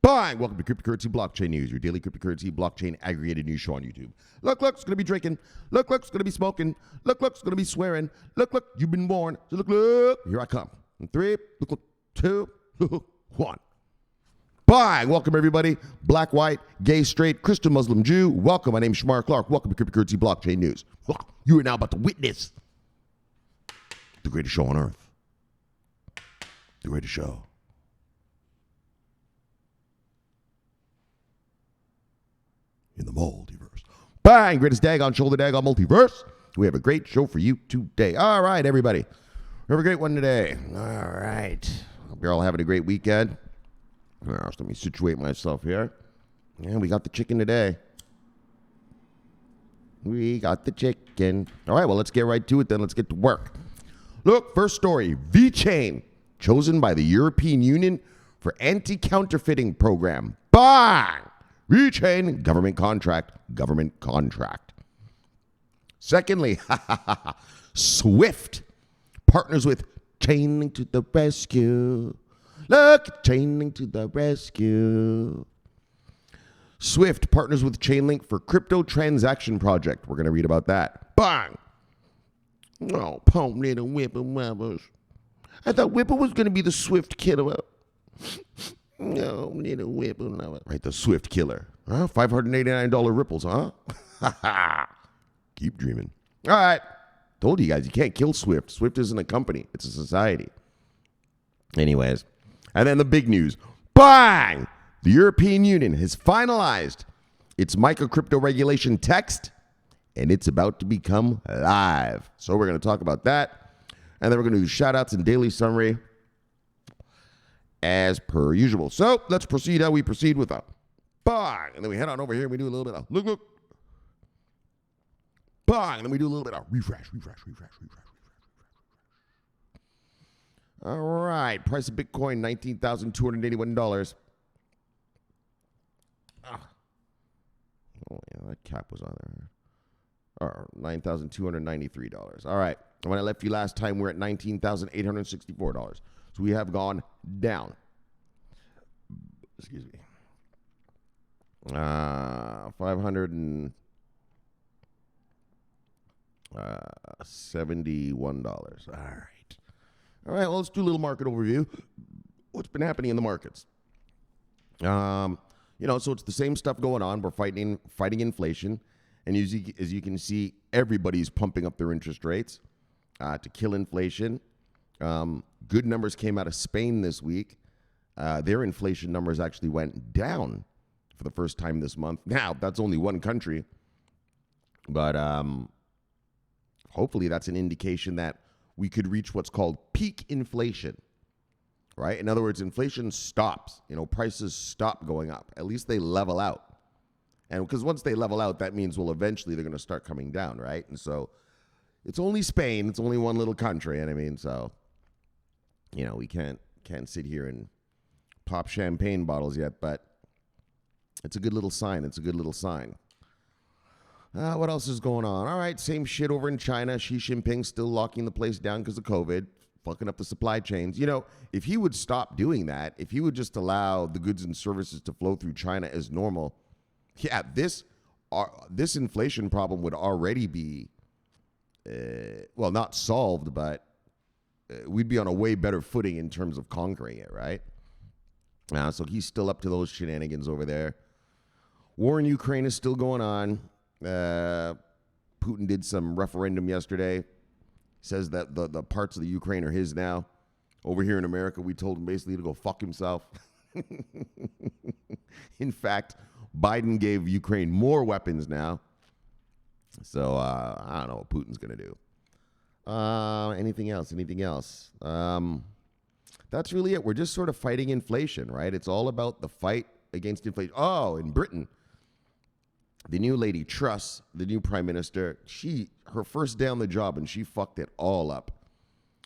Fine. Welcome to Cryptocurrency Blockchain News, your daily cryptocurrency blockchain aggregated news show on YouTube. Look, it's going to be drinking. Look, it's going to be smoking. Look, it's going to be swearing. Look, you've been born. So look, here I come. In 3, look, 2, 1. Fine. Welcome, everybody. Black, white, gay, straight, Christian, Muslim, Jew. Welcome. My name is Shomari Clarke. Welcome to Cryptocurrency Blockchain News. You are now about to witness the greatest show on earth. The greatest show. In the multiverse. Bang! Greatest daggone shoulder daggone multiverse. We have a great show for you today. All right, everybody. We have a great one today. All right. Hope you're all having a great weekend. Let me situate myself here. And we got the chicken today. We got the chicken. All right, well, let's get right to it then. Let's get to work. Look, first story. VeChain, chosen by the European Union for anti-counterfeiting program. Bang! VeChain, government contract. Secondly, Swift partners with Chainlink to the rescue. Look, Chainlink to the rescue. Swift partners with Chainlink for crypto transaction project. We're going to read about that. Bang! Oh, poor little Whipple. I thought Whipple was going to be the Swift killer. No, little Whipple. Right, the Swift killer. Huh? $589 ripples, huh? Keep dreaming. All right. Told you guys, you can't kill Swift. Swift isn't a company. It's a society. Anyways. And then the big news. Bang! The European Union has finalized its MiCA crypto regulation text, and it's about to become live. So we're going to talk about that. And then we're going to do shout-outs and daily summary as per usual. So let's proceed how we proceed with a bang. And then we head on over here and we do a little bit of look. Bang. And then we do a little bit of refresh. All right. Price of Bitcoin, $19,281. Oh, yeah, that cap was on there. $9,293. All right. And when I left you last time, we're at $19,864. So we have gone down. Excuse me. $571. All right. Well, let's do a little market overview. What's been happening in the markets? So it's the same stuff going on. We're fighting inflation. And as you can see, everybody's pumping up their interest rates to kill inflation. Good numbers came out of Spain this week. Their inflation numbers actually went down for the first time this month. Now, that's only one country. But hopefully that's an indication that we could reach what's called peak inflation, right? In other words, inflation stops. Prices stop going up. At least they level out. And because once they level out, that means, well, eventually they're going to start coming down, right? And so it's only Spain. It's only one little country. And I mean, so, we can't sit here and pop champagne bottles yet, but it's a good little sign. What else is going on? All right, same shit over in China. Xi Jinping still locking the place down because of COVID, fucking up the supply chains. If he would stop doing that, if he would just allow the goods and services to flow through China as normal, yeah, this inflation problem would already be, not solved, but we'd be on a way better footing in terms of conquering it, right? So he's still up to those shenanigans over there. War in Ukraine is still going on. Putin did some referendum yesterday. Says that the parts of the Ukraine are his now. Over here in America, we told him basically to go fuck himself. In fact, Biden gave Ukraine more weapons now. So I don't know what Putin's going to do. Anything else? That's really it. We're just sort of fighting inflation, right? It's all about the fight against inflation. Oh, in Britain, the new lady, Truss, the new prime minister, her first day on the job, and she fucked it all up.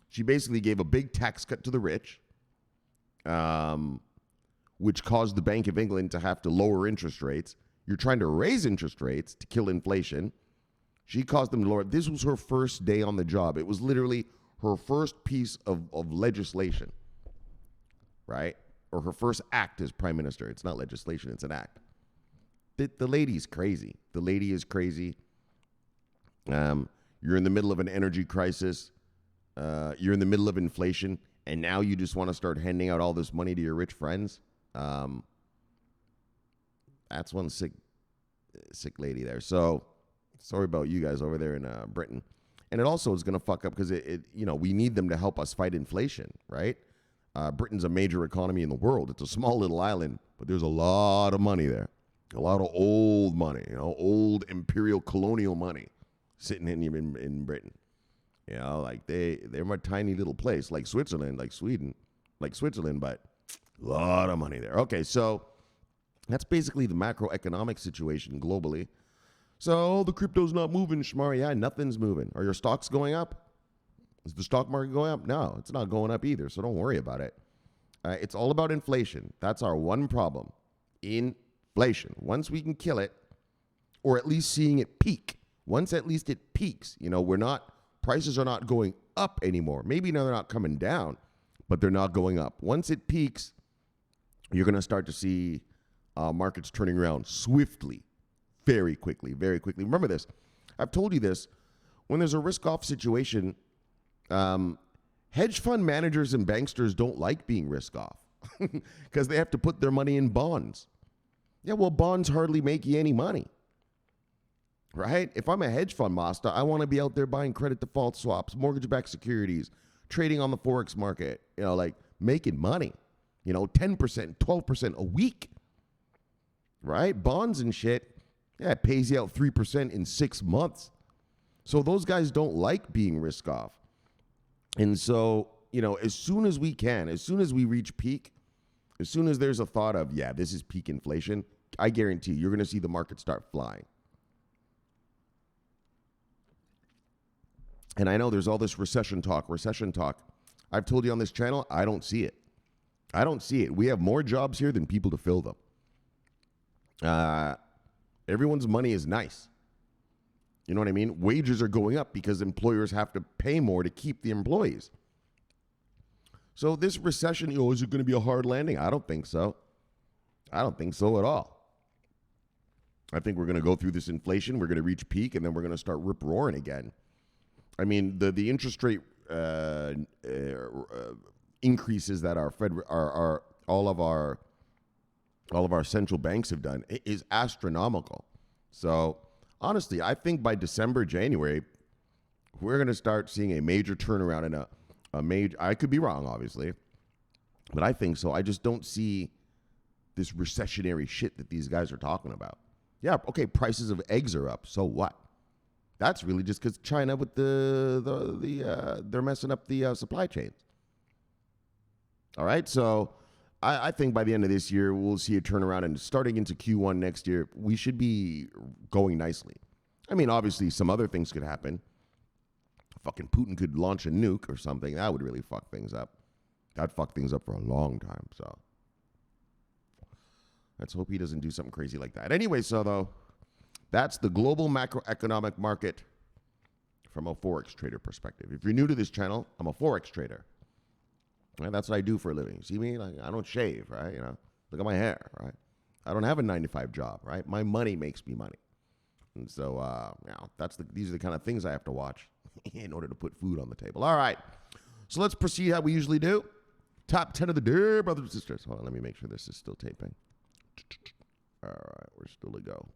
She basically gave a big tax cut to the rich, which caused the Bank of England to have to lower interest rates. You're trying to raise interest rates to kill inflation. She caused them to lower. This was her first day on the job. It was literally her first piece of legislation, right? or her first act as prime minister. It's not legislation, it's an act. The lady's crazy. The lady is crazy. You're in the middle of an energy crisis. You're in the middle of inflation, and now you just want to start handing out all this money to your rich friends. That's one sick lady there. So sorry about you guys over there in Britain. And it also is going to fuck up because we need them to help us fight inflation, right? Britain's a major economy in the world. It's a small little island, but there's a lot of money there. A lot of old money, old imperial colonial money sitting in Britain. Like they're a tiny little place, like Switzerland, like Sweden, like Switzerland, but a lot of money there. Okay, so that's basically the macroeconomic situation globally. So the crypto's not moving, Shomari. Yeah, nothing's moving. Are your stocks going up? Is the stock market going up? No, it's not going up either, so don't worry about it. It's all about inflation. That's our one problem. Inflation. Once we can kill it, or at least seeing it peak. Once at least it peaks, prices are not going up anymore. Maybe now they're not coming down, but they're not going up. Once it peaks, you're going to start to see markets turning around swiftly, very quickly, very quickly. Remember this. I've told you this. When there's a risk-off situation, hedge fund managers and banksters don't like being risk-off because they have to put their money in bonds. Yeah, well, bonds hardly make you any money, right? If I'm a hedge fund master, I want to be out there buying credit default swaps, mortgage-backed securities, trading on the Forex market, like making money, 10%, 12% a week, right? Bonds and shit, yeah, it pays you out 3% in 6 months. So those guys don't like being risk off. And so, as soon as we can, as soon as we reach peak, as soon as there's a thought of, yeah, this is peak inflation, I guarantee you're going to see the market start flying. And I know there's all this recession talk. I've told you on this channel, I don't see it. We have more jobs here than people to fill them. Everyone's money is nice. You know what I mean? Wages are going up because employers have to pay more to keep the employees. So this recession, is it going to be a hard landing? I don't think so. I don't think so at all. I think we're going to go through this inflation. We're going to reach peak, and then we're going to start rip-roaring again. I mean, the interest rate increases that our Fed, all of our central banks have done is astronomical. So honestly, I think by December, January, we're going to start seeing a major turnaround in a major. I could be wrong, obviously, but I think so. I just don't see this recessionary shit that these guys are talking about. Yeah, okay, prices of eggs are up. So what? That's really just because China with they're messing up the supply chains. All right, so I think by the end of this year, we'll see a turnaround, and starting into Q1 next year, we should be going nicely. I mean, obviously, some other things could happen. Fucking Putin could launch a nuke or something. That would really fuck things up. That'd fuck things up for a long time, so let's hope he doesn't do something crazy like that. Anyway, so though, that's the global macroeconomic market from a Forex trader perspective. If you're new to this channel, I'm a Forex trader. Right? That's what I do for a living. You see me? Like, I don't shave, right? Look at my hair, right? I don't have a 9-to-5 job, right? My money makes me money. And so, these are the kind of things I have to watch in order to put food on the table. All right. So let's proceed how we usually do. Top 10 of the day, brothers and sisters. Hold on, let me make sure this is still taping. All right, we're still to go.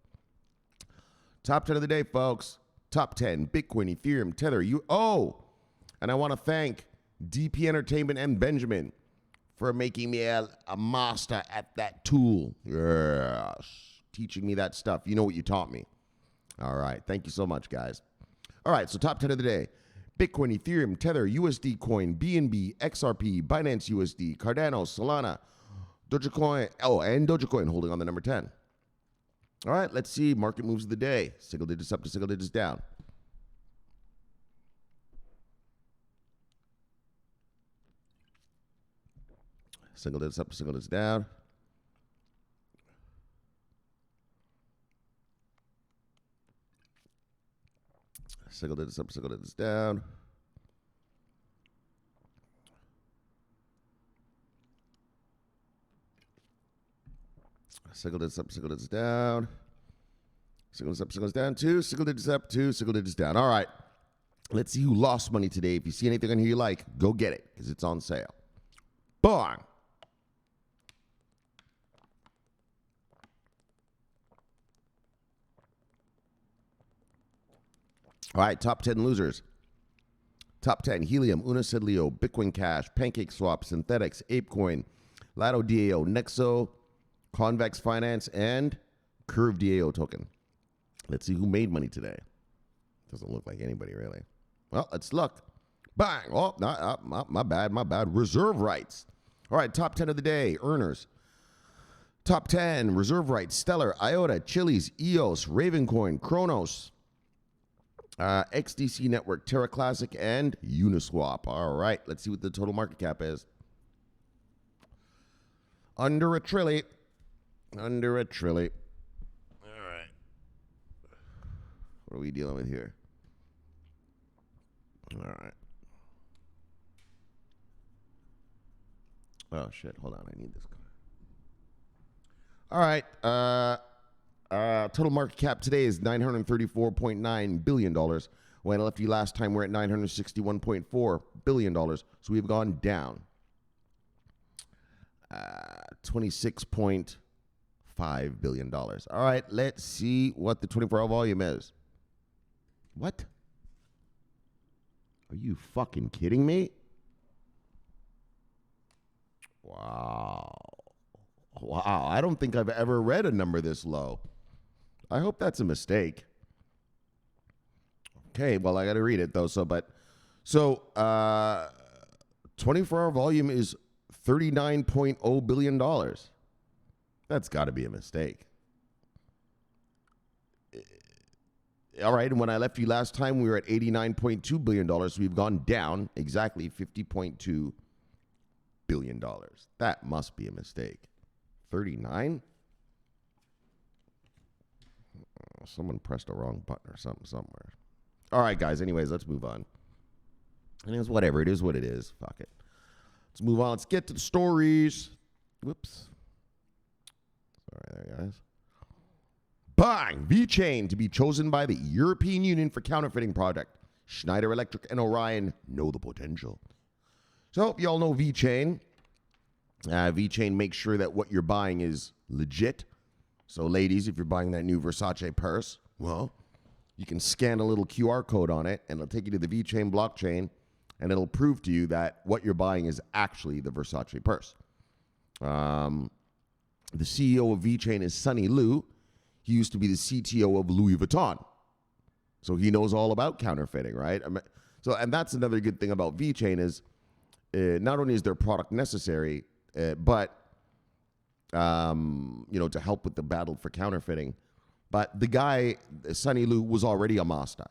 Top 10 of the day, folks. Top 10, Bitcoin, Ethereum, Tether, and I want to thank DP Entertainment and Benjamin for making me a master at that tool. Yes. Teaching me that stuff. You know what you taught me. All right. Thank you so much, guys. All right. So top 10 of the day. Bitcoin, Ethereum, Tether, USD Coin, BNB, XRP, Binance USD, Cardano, Solana, Dogecoin. And Dogecoin holding on the number 10. All right. Let's see. Market moves of the day. Single digits up to single digits down. Single digits up, single digits down. Single digits up, single digits down. Single digits up, single digits down. Single digits up, single digits down. Two, single digits up, two, single digits down. All right. Let's see who lost money today. If you see anything on here you like, go get it because it's on sale. Bang. All right, top 10 losers. Top 10, Helium, Unicidlio, Bitcoin Cash, Pancake Swap, Synthetics, ApeCoin, Lado DAO, Nexo, Convex Finance, and Curve DAO token. Let's see who made money today. Doesn't look like anybody, really. Well, let's look. Bang. Oh, my bad. Reserve rights. All right, top 10 of the day. Earners. Top 10, reserve rights. Stellar, IOTA, Chiliz, EOS, Ravencoin, Kronos, XDC Network, Terra Classic, and Uniswap. All right, let's see what the total market cap is. Under a trilly. Under a trilly. All right. What are we dealing with here? All right. Oh, shit. Hold on. I need this card. All right. Total market cap today is $934.9 billion. When I left you last time, we're at $961.4 billion. So we've gone down. $26.5 billion. All right, let's see what the 24-hour volume is. What? Are you fucking kidding me? Wow. Wow, I don't think I've ever read a number this low. I hope that's a mistake. Okay, well, I got to read it, though. 24-hour volume is $39.0 billion. That's got to be a mistake. All right, and when I left you last time, we were at $89.2 billion. So we've gone down exactly $50.2 billion. That must be a mistake. 39? Someone pressed the wrong button or something somewhere. All right, guys. Anyways, let's move on. Anyways, whatever. It is what it is. Fuck it. Let's move on. Let's get to the stories. Whoops. Sorry there, guys. Bang! VeChain to be chosen by the European Union for counterfeiting project. Schneider Electric and Orion know the potential. So, y'all know VeChain. VeChain makes sure that what you're buying is legit. So, ladies, if you're buying that new Versace purse, well, you can scan a little QR code on it, and it'll take you to the VeChain blockchain, and it'll prove to you that what you're buying is actually the Versace purse. The CEO of VeChain is Sunny Liu. He used to be the CTO of Louis Vuitton. So he knows all about counterfeiting, right? And that's another good thing about VeChain is not only is their product necessary, but to help with the battle for counterfeiting. But the guy, Sunny Liu, was already a master.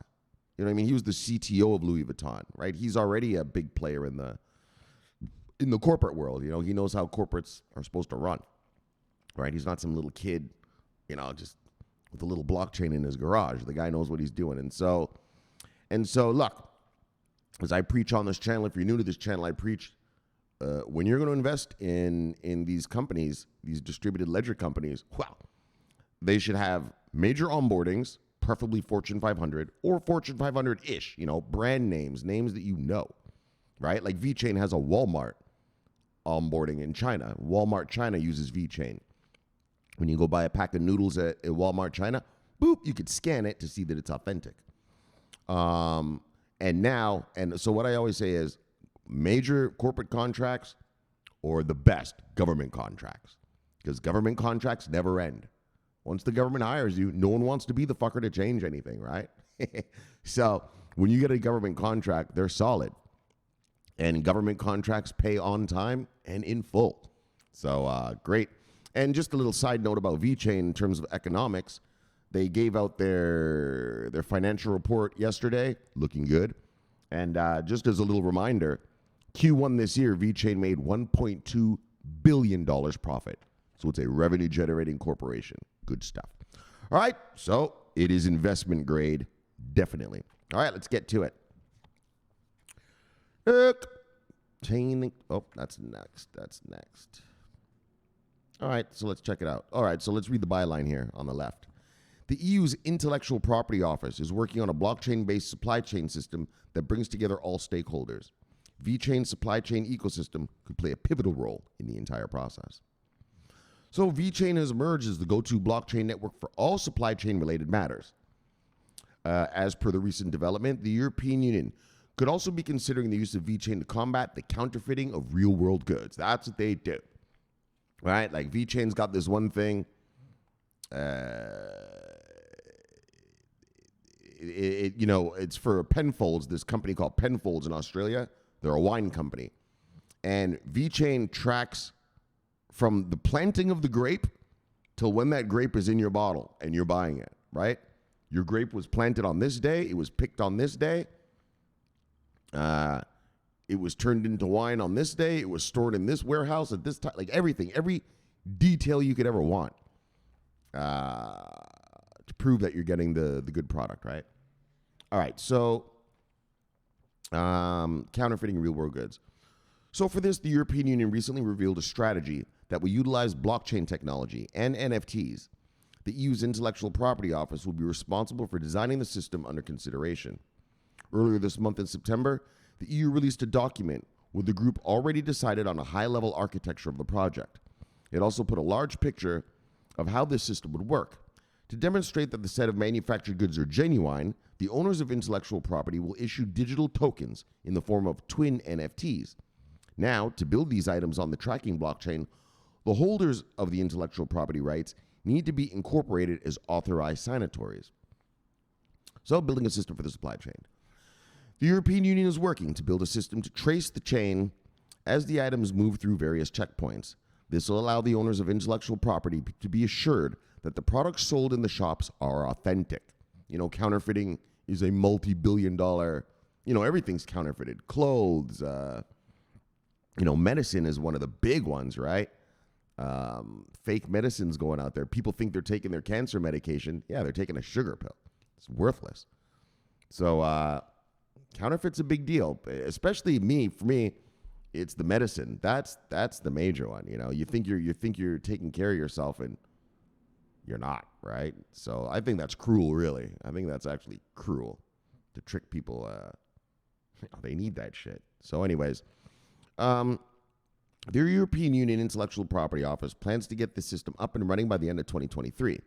You know what I mean? He was the CTO of Louis Vuitton, right? He's already a big player in the corporate world. You know, he knows how corporates are supposed to run, right? He's not some little kid, just with a little blockchain in his garage. The guy knows what he's doing. And so look, as I preach on this channel, if you're new to this channel, I preach when you're going to invest in these companies, these distributed ledger companies, well, they should have major onboardings, preferably Fortune 500 or Fortune 500-ish, brand names that you know, right? Like VeChain has a Walmart onboarding in China. Walmart China uses VeChain. When you go buy a pack of noodles at Walmart China, boop, you could scan it to see that it's authentic. So what I always say is major corporate contracts or the best government contracts, because government contracts never end. Once the government hires you, no one wants to be the fucker to change anything, right? So when you get a government contract, they're solid. And government contracts pay on time and in full. So great. And just a little side note about VeChain in terms of economics. They gave out their financial report yesterday, looking good. And just as a little reminder, Q1 this year, VeChain made $1.2 billion profit. So it's a revenue-generating corporation. Good stuff. All right, so it is investment grade, definitely. All right, let's get to it. Chainlink. Oh, that's next. All right, so let's check it out. All right, so let's read the byline here on the left. The EU's Intellectual Property Office is working on a blockchain-based supply chain system that brings together all stakeholders. VeChain's supply chain ecosystem could play a pivotal role in the entire process. So VeChain has emerged as the go-to blockchain network for all supply chain-related matters. As per the recent development, the European Union could also be considering the use of VeChain to combat the counterfeiting of real-world goods. That's what they do, right? Like VeChain's got this one thing. It's for Penfolds, this company called Penfolds in Australia. They're a wine company. And VeChain tracks from the planting of the grape till when that grape is in your bottle and you're buying it, right? Your grape was planted on this day. It was picked on this day. It was turned into wine on this day. It was stored in this warehouse at this time. Like everything, every detail you could ever want to prove that you're getting the good product, right? All right, so counterfeiting real-world goods. So for this, the European Union recently revealed a strategy that will utilize blockchain technology and NFTs. The EU's Intellectual Property Office will be responsible for designing the system under consideration. Earlier this month in September, the EU released a document where the group already decided on a high-level architecture of the project. It also put a large picture of how this system would work. To demonstrate that the set of manufactured goods are genuine, the owners of intellectual property will issue digital tokens in the form of twin NFTs. Now, to build these items on the tracking blockchain, the holders of the intellectual property rights need to be incorporated as authorized signatories. So, building a system for the supply chain. The European Union is working to build a system to trace the chain as the items move through various checkpoints. This will allow the owners of intellectual property to be assured that the products sold in the shops are authentic. Counterfeiting is a multi-billion-dollar, everything's counterfeited. Clothes, medicine is one of the big ones, right? Fake medicines going out there. People think they're taking their cancer medication. Yeah, they're taking a sugar pill. It's worthless. So counterfeit's a big deal, especially for me, it's the medicine. That's the major one. You think you're taking care of yourself and you're not, right? So I think that's cruel, really. I think that's actually cruel to trick people. They need that shit. So anyways, the European Union Intellectual Property Office plans to get the system up and running by the end of 2023.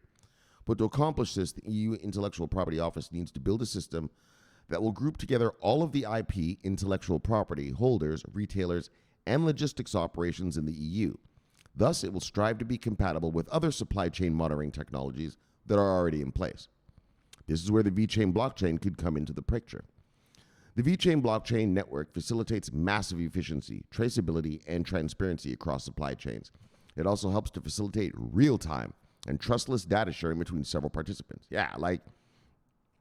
But to accomplish this, the EU Intellectual Property Office needs to build a system that will group together all of the IP, intellectual property holders, retailers, and logistics operations in the EU. Thus, it will strive to be compatible with other supply chain monitoring technologies that are already in place. This is where the VeChain blockchain could come into the picture. The VeChain blockchain network facilitates massive efficiency, traceability, and transparency across supply chains. It also helps to facilitate real-time and trustless data sharing between several participants. Yeah,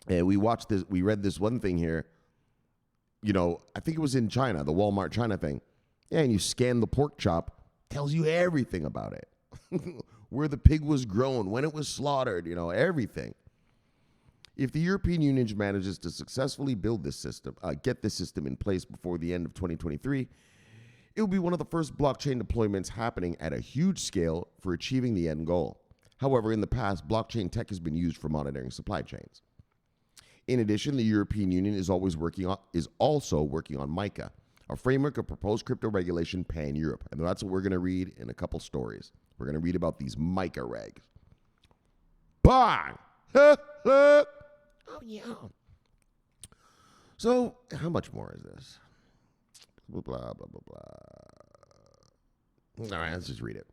we read this one thing here. I think it was in China, the Walmart China thing. Yeah, and you scan the pork chop, tells you everything about it. Where the pig was grown, when it was slaughtered, everything. If the European Union manages to successfully build this system, get this system in place before the end of 2023, it will be one of the first blockchain deployments happening at a huge scale for achieving the end goal. However, in the past, blockchain tech has been used for monitoring supply chains. In addition, the European Union is also working on MiCA, a framework of proposed crypto regulation pan-Europe. And that's what we're going to read in a couple stories. We're going to read about these MiCA regs. Bang! Oh, yeah. So, how much more is this? Blah, blah, blah, blah, blah. All right, let's just read it.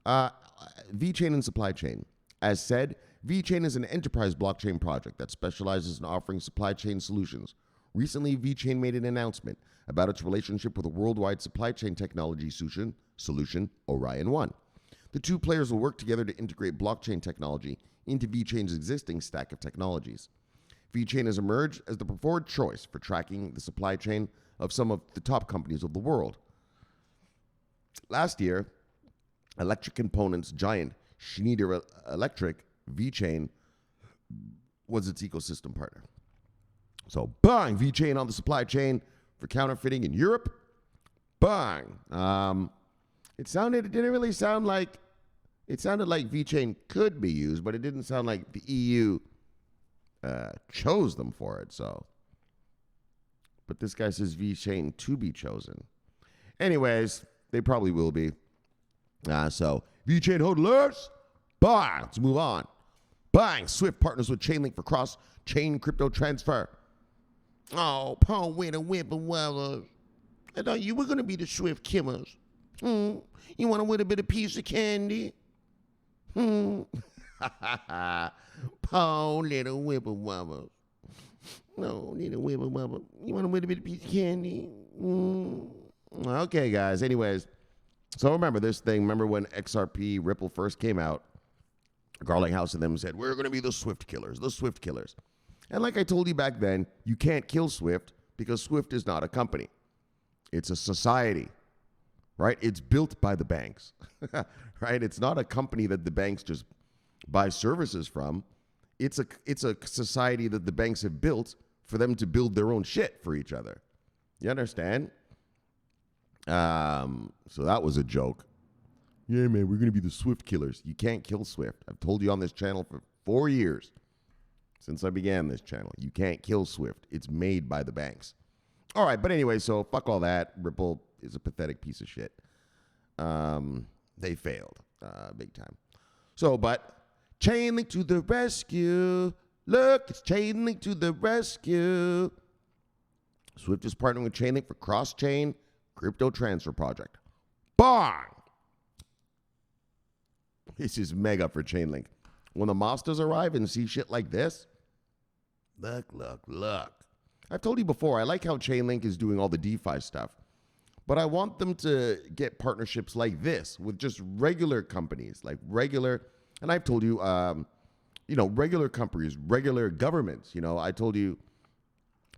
VeChain and supply chain. As said, VeChain is an enterprise blockchain project that specializes in offering supply chain solutions. Recently, VeChain made an announcement about its relationship with a worldwide supply chain technology solution, Orion One. The two players will work together to integrate blockchain technology into VeChain's existing stack of technologies. VeChain has emerged as the preferred choice for tracking the supply chain of some of the top companies of the world. Last year, electric components giant Schneider Electric, VeChain, was its ecosystem partner. So, bang, VeChain on the supply chain for counterfeiting in Europe. Bang. It didn't really sound like It sounded like VeChain could be used, but it didn't sound like the EU chose them for it. So, but this guy says VeChain to be chosen. Anyways, they probably will be. So VeChain hodlers, bang. Let's move on. Bang. Swift partners with Chainlink for cross-chain crypto transfer. Oh, Paul, with a whip and wellers. I thought you were gonna be the Swift killers. You want to win a bit of piece of candy? Paul, little whipper-wobber. No, little whipper-wobber. You want to win a bit of piece of candy? Okay, guys. Anyways, so remember this thing. Remember when XRP Ripple first came out? Garling House and them said, we're going to be the Swift killers, the Swift killers. And like I told you back then, you can't kill Swift because Swift is not a company. It's a society, right? It's built by the banks, right? It's not a company that the banks just buy services from. It's a society that the banks have built for them to build their own shit for each other. You understand? So that was a joke. Yeah, man, we're going to be the Swift killers. You can't kill Swift. I've told you on this channel for 4 years since I began this channel. You can't kill Swift. It's made by the banks. All right, but anyway, so fuck all that. Ripple is a pathetic piece of shit. They failed big time. So, but Chainlink to the rescue. Look, it's Chainlink to the rescue. Swift is partnering with Chainlink for cross-chain crypto transfer project. Bang! This is mega for Chainlink. When the masters arrive and see shit like this, look. I've told you before, I like how Chainlink is doing all the DeFi stuff, but I want them to get partnerships like this with just regular companies, like regular, and I've told you, regular companies, regular governments. I told you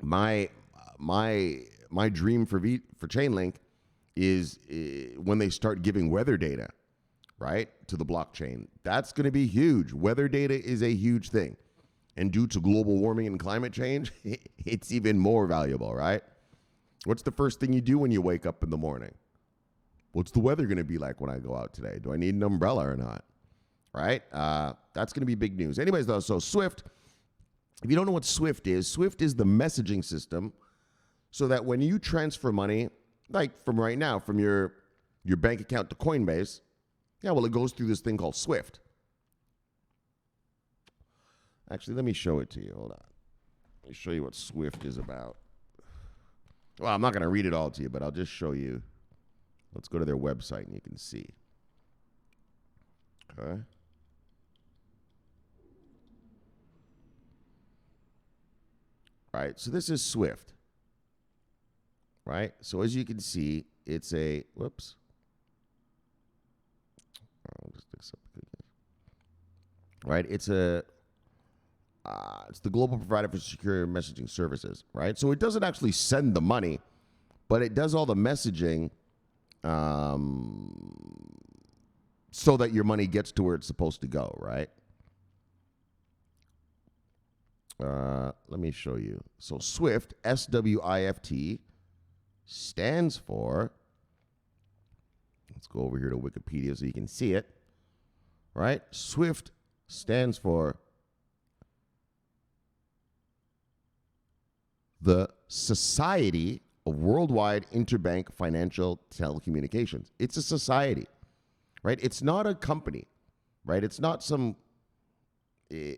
my dream for Chainlink is when they start giving weather data, right, to the blockchain. That's going to be huge. Weather data is a huge thing. And due to global warming and climate change, it's even more valuable, right? What's the first thing you do when you wake up in the morning? What's the weather going to be like when I go out today? Do I need an umbrella or not? Right? That's going to be big news. Anyways, though, so Swift, if you don't know what Swift is the messaging system so that when you transfer money, like from right now, from your bank account to Coinbase, it goes through this thing called Swift. Actually, let me show it to you. Hold on. Let me show you what Swift is about. Well, I'm not going to read it all to you, but I'll just show you. Let's go to their website and you can see. Okay. All right, so this is Swift. Right? So as you can see, it's a, whoops. I'll just accept it. Right? It's the global provider for secure messaging services, right? So it doesn't actually send the money, but it does all the messaging so that your money gets to where it's supposed to go, right? Let me show you. So Swift, SWIFT, stands for, let's go over here to Wikipedia so you can see it, right? Swift stands for the Society of Worldwide Interbank Financial Telecommunications. It's a society, right? It's not a company, right? It's not some,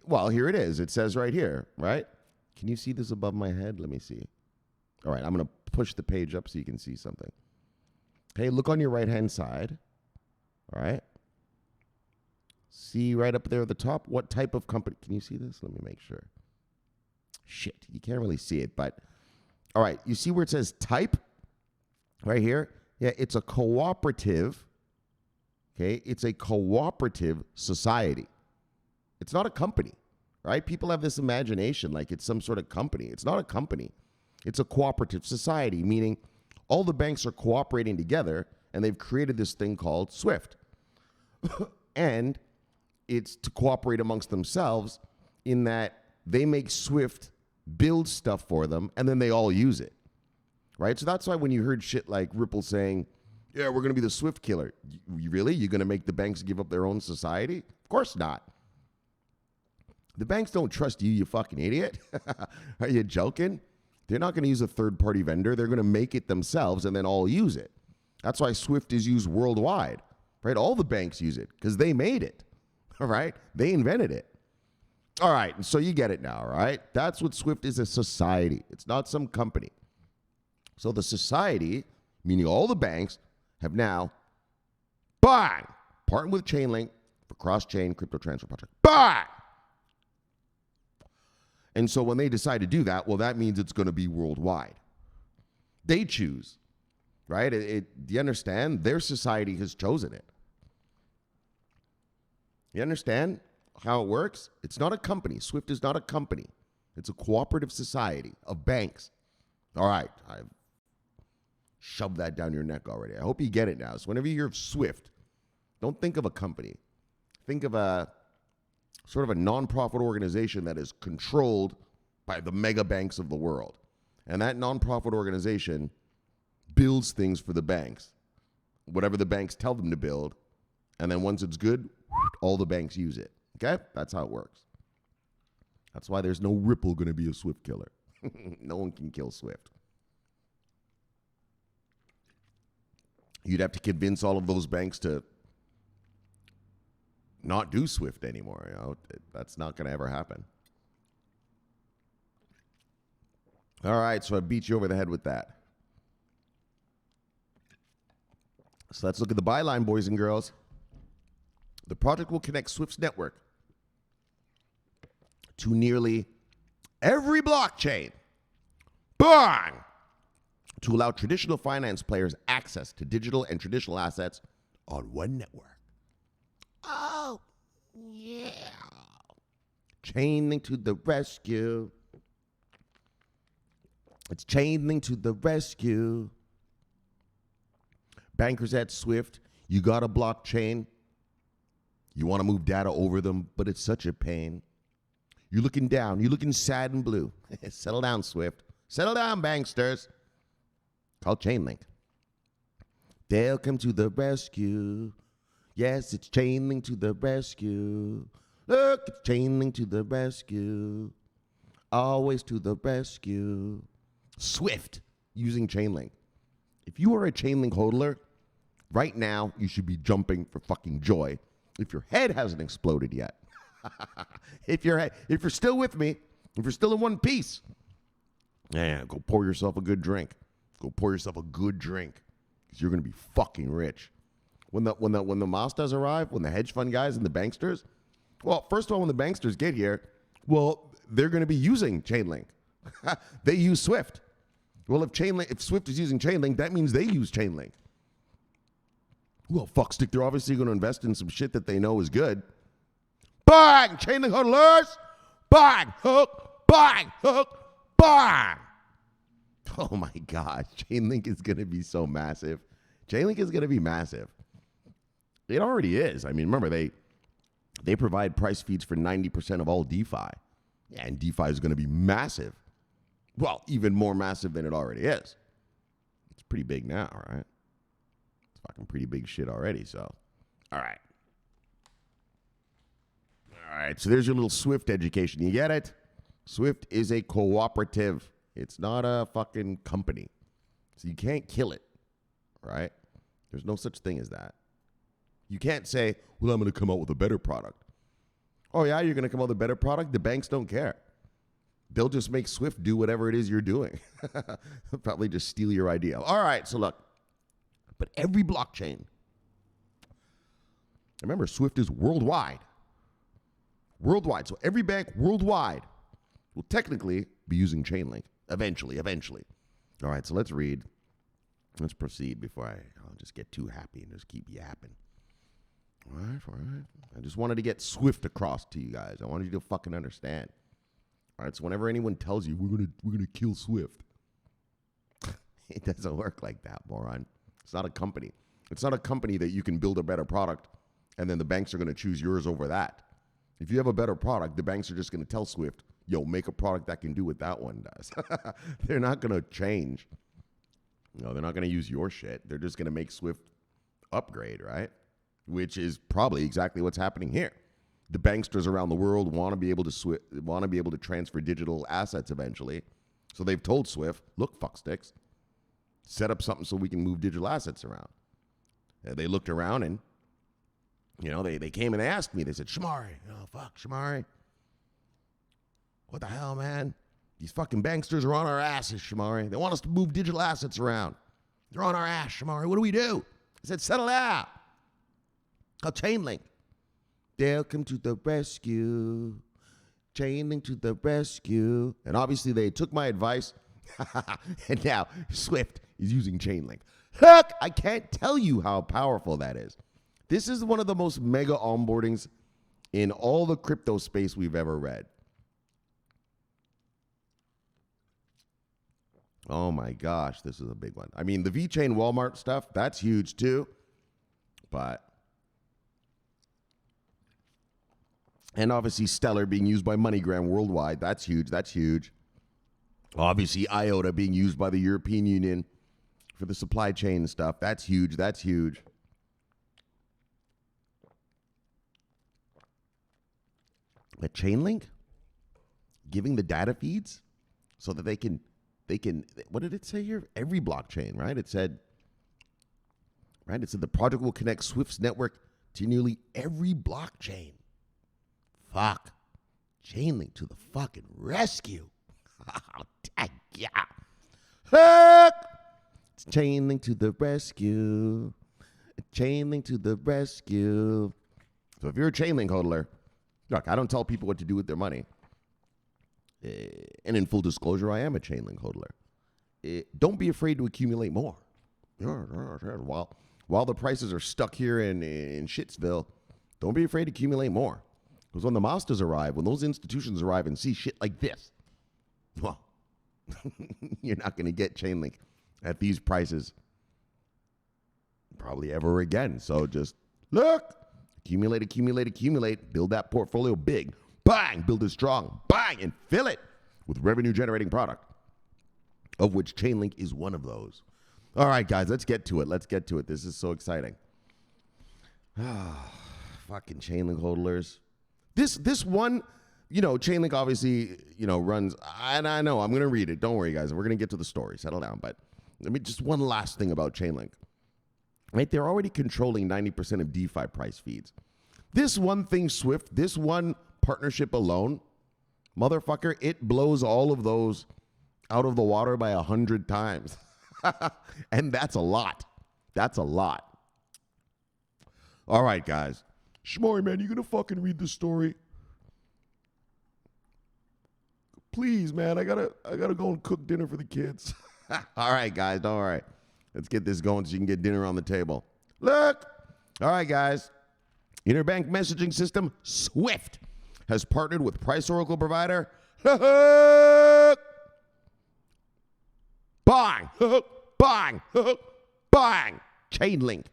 well, here it is. It says right here, right? Can you see this above my head? Let me see. All right, I'm going to push the page up so you can see something. Hey, look on your right-hand side, all right? See right up there at the top, what type of company? Can you see this? Let me make sure. Shit, you can't really see it, but all right, you see where it says type right here? Yeah, it's a cooperative, okay? It's a cooperative society. It's not a company, right? People have this imagination like it's some sort of company. It's not a company. It's a cooperative society, meaning all the banks are cooperating together and they've created this thing called Swift. And it's to cooperate amongst themselves in that they make Swift build stuff for them, and then they all use it, right? So that's why when you heard shit like Ripple saying, Yeah, we're going to be the SWIFT killer. Really? You're going to make the banks give up their own society? Of course not. The banks don't trust you, you fucking idiot. Are you joking? They're not going to use a third-party vendor. They're going to make it themselves and then all use it. That's why SWIFT is used worldwide, right? All the banks use it because they made it, all right? They invented it. All right, so you get it now, all right? That's what SWIFT is, a society. It's not some company. So the society, meaning all the banks, have now, bang, partnered with Chainlink for cross-chain crypto transfer project. Bang! And so when they decide to do that, well, that means it's going to be worldwide. They choose, right? Do you understand? Their society has chosen it. You understand how it works? It's not a company. SWIFT is not a company. It's a cooperative society of banks. All right, I've shoved that down your neck already. I hope you get it now. So whenever you hear of SWIFT, don't think of a company. Think of a sort of a nonprofit organization that is controlled by the mega banks of the world. And that nonprofit organization builds things for the banks, whatever the banks tell them to build. And then once it's good, all the banks use it. Okay? That's how it works. That's why there's no Ripple going to be a SWIFT killer. No one can kill SWIFT. You'd have to convince all of those banks to not do SWIFT anymore. You know, that's not going to ever happen. All right, so I beat you over the head with that. So let's look at the byline, boys and girls. The project will connect SWIFT's network to nearly every blockchain. Bang! To allow traditional finance players access to digital and traditional assets on one network. Oh, yeah. Chainlink to the rescue. It's Chainlink to the rescue. Bankers at SWIFT, you got a blockchain. You want to move data over them, but it's such a pain. You're looking down. You're looking sad and blue. Settle down, SWIFT. Settle down, banksters. Call Chainlink. They'll come to the rescue. Yes, it's Chainlink to the rescue. Look, it's Chainlink to the rescue. Always to the rescue. SWIFT using Chainlink. If you are a Chainlink hodler, right now you should be jumping for fucking joy. If your head hasn't exploded yet. If you're still with me, if you're still in one piece, yeah, go pour yourself a good drink. Go pour yourself a good drink, because you're going to be fucking rich. When the Mastas arrive, when the hedge fund guys and the banksters, well, first of all, when the banksters get here, well, they're going to be using Chainlink. They use SWIFT. Well, if SWIFT is using Chainlink, that means they use Chainlink. Well, fuckstick, they're obviously going to invest in some shit that they know is good. Bang! Chainlink hodlers! Bang! Hook! Bang! Hook! Bang! Oh my gosh, Chainlink is going to be so massive. Chainlink is going to be massive. It already is. I mean, remember, they provide price feeds for 90% of all DeFi. Yeah, and DeFi is going to be massive. Well, even more massive than it already is. It's pretty big now, right? It's fucking pretty big shit already, so. All right. All right, so there's your little SWIFT education. You get it? SWIFT is a cooperative. It's not a fucking company. So you can't kill it, right? There's no such thing as that. You can't say, well, I'm going to come out with a better product. Oh, yeah, you're going to come out with a better product? The banks don't care. They'll just make SWIFT do whatever it is you're doing. They'll probably just steal your idea. All right, so look. But every blockchain, remember, SWIFT is worldwide. Worldwide. So every bank worldwide will technically be using Chainlink. Eventually. All right, so let's read. Let's proceed before I'll just get too happy and just keep yapping. All right. I just wanted to get SWIFT across to you guys. I wanted you to fucking understand. All right, so whenever anyone tells you we're gonna kill SWIFT, it doesn't work like that, moron. It's not a company. It's not a company that you can build a better product and then the banks are going to choose yours over that. If you have a better product, the banks are just going to tell SWIFT, yo, make a product that can do what that one does. They're not going to change. No, they're not going to use your shit. They're just going to make Swift upgrade, right? Which is probably exactly what's happening here. The banksters around the world want to be able to transfer digital assets eventually. So they've told Swift, look, fucksticks, set up something so we can move digital assets around. They looked around and, they came and asked me. They said, Shomari, Shomari. What the hell, man? These fucking banksters are on our asses, Shomari. They want us to move digital assets around. They're on our ass, Shomari. What do we do? I said, settle out. Call Chainlink. They'll come to the rescue. Chainlink to the rescue. And obviously they took my advice. And now Swift is using Chainlink. Look, I can't tell you how powerful that is. This is one of the most mega onboardings in all the crypto space we've ever read. Oh my gosh, this is a big one. I mean, the VeChain Walmart stuff, that's huge too. And obviously Stellar being used by MoneyGram worldwide, that's huge, that's huge. Obviously IOTA being used by the European Union for the supply chain stuff, that's huge, that's huge. But Chainlink giving the data feeds so that they can, what did it say here? Every blockchain, right? It said the project will connect Swift's network to nearly every blockchain. Fuck. Chainlink to the fucking rescue. Yeah. Fuck. It's Chainlink to the rescue. Chainlink to the rescue. So if you're a Chainlink hodler, look, I don't tell people what to do with their money. And in full disclosure, I am a Chainlink hodler. Don't be afraid to accumulate more. While the prices are stuck here in Shitsville, don't be afraid to accumulate more. Because when the masters arrive, when those institutions arrive and see shit like this, well, you're not going to get Chainlink at these prices probably ever again. So just look, accumulate, build that portfolio big. Bang, build it strong, bang, and fill it with revenue-generating product, of which Chainlink is one of those. All right, guys, let's get to it. This is so exciting. Fucking Chainlink hodlers. This one, Chainlink obviously, runs, and I know, I'm going to read it. Don't worry, guys. We're going to get to the story. Settle down. But just one last thing about Chainlink. Right? They're already controlling 90% of DeFi price feeds. This one thing, Swift, this one partnership alone, motherfucker, it blows all of those out of the water by 100 times. And that's a lot. That's a lot. All right, guys. Shomari, man, you gonna fucking read the story? Please, man, I gotta go and cook dinner for the kids. All right, guys, all right. Let's get this going so you can get dinner on the table. Look. All right, guys. Interbank messaging system Swift has partnered with price oracle provider bang, bang, bang, Chainlink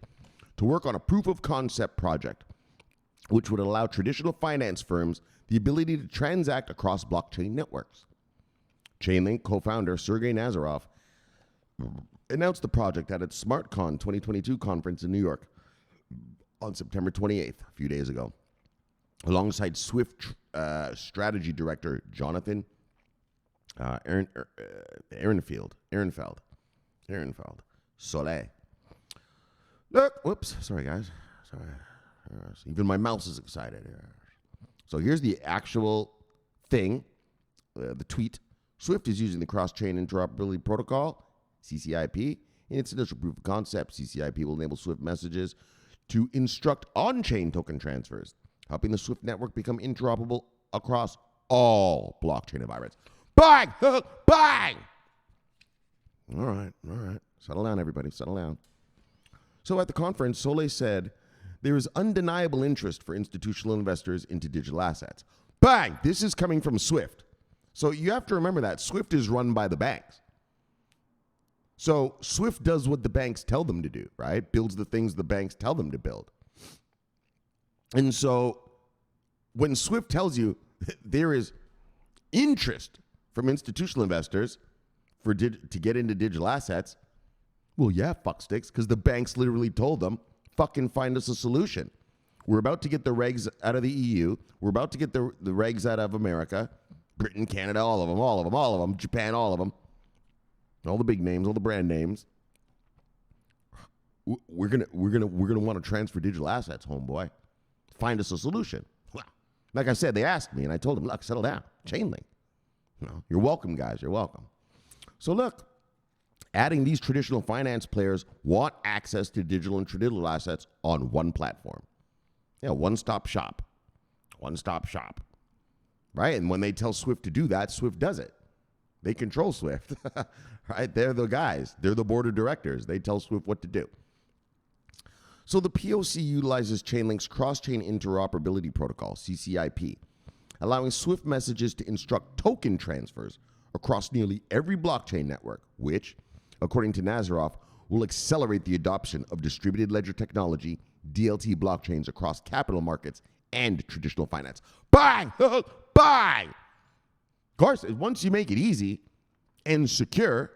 to work on a proof of concept project, which would allow traditional finance firms the ability to transact across blockchain networks. Chainlink co-founder Sergey Nazarov announced the project at its SmartCon 2022 conference in New York on September 28th, a few days ago, alongside Swift strategy director Jonathan Ehrenfeld. Soleil. Look, whoops, sorry guys. Sorry. Even my mouse is excited. So here's the actual thing, the tweet. Swift is using the cross-chain interoperability protocol, CCIP, in its initial proof of concept. CCIP will enable Swift messages to instruct on-chain token transfers, helping the Swift network become interoperable across all blockchain environments. Bang! Bang! All right. Settle down, everybody. Settle down. So at the conference, Soleil said there is undeniable interest for institutional investors into digital assets. Bang! This is coming from Swift. So you have to remember that Swift is run by the banks. So Swift does what the banks tell them to do, right? Builds the things the banks tell them to build. And so when Swift tells you there is interest from institutional investors to get into digital assets, Well, yeah, fucksticks, because the banks literally told them, fucking find us a solution. We're about to get the regs out of the EU. We're about to get the regs out of America, Britain, Canada, all of them, Japan, all of them. All the big names, all the brand names. We're gonna want to transfer digital assets, homeboy. Find us a solution. Well, like I said, they asked me, and I told them, look, settle down. Chainlink. You're welcome, guys. You're welcome. So look, adding these traditional finance players want access to digital and traditional assets on one platform. Yeah, one-stop shop. One-stop shop. Right? And when they tell Swift to do that, Swift does it. They control Swift. Right? They're the guys. They're the board of directors. They tell Swift what to do. So the POC utilizes Chainlink's cross-chain interoperability protocol, CCIP, allowing Swift messages to instruct token transfers across nearly every blockchain network, which, according to Nazaroff, will accelerate the adoption of distributed ledger technology, DLT blockchains across capital markets and traditional finance. Bang! Bang! Of course, once you make it easy and secure,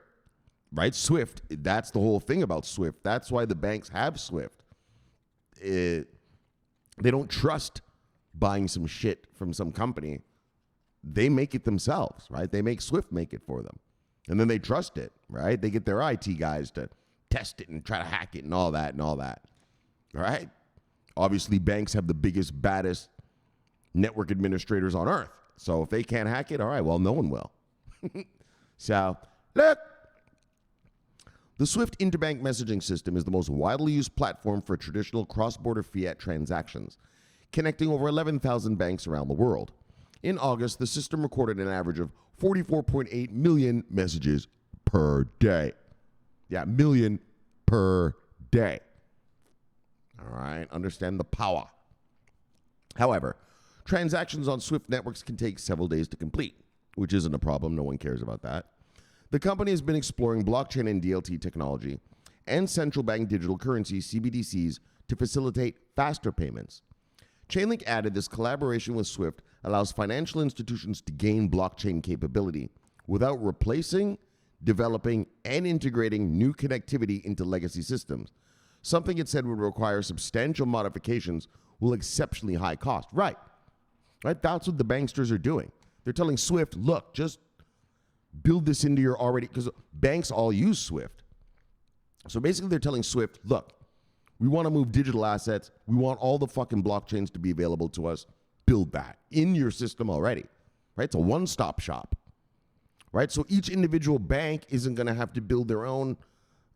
right, Swift, that's the whole thing about Swift. That's why the banks have Swift. They don't trust buying some shit from some company. They make it themselves, right? They make Swift make it for them. And then they trust it, right? They get their IT guys to test it and try to hack it and all that. All right? Obviously, banks have the biggest, baddest network administrators on earth. So if they can't hack it, all right, well, no one will. So, look. The Swift interbank messaging system is the most widely used platform for traditional cross-border fiat transactions, connecting over 11,000 banks around the world. In August, the system recorded an average of 44.8 million messages per day. Yeah, million per day. All right, understand the power. However, transactions on Swift networks can take several days to complete, which isn't a problem. No one cares about that. The company has been exploring blockchain and DLT technology and central bank digital currency, CBDCs, to facilitate faster payments. Chainlink added this collaboration with Swift allows financial institutions to gain blockchain capability without replacing, developing, and integrating new connectivity into legacy systems. Something it said would require substantial modifications with exceptionally high cost. Right. That's what the banksters are doing. They're telling Swift, look, just build this into your already, because banks all use Swift. So basically they're telling Swift, look, we want to move digital assets. We want all the fucking blockchains to be available to us. Build that in your system already, right? It's a one-stop shop, right? So each individual bank isn't going to have to build their own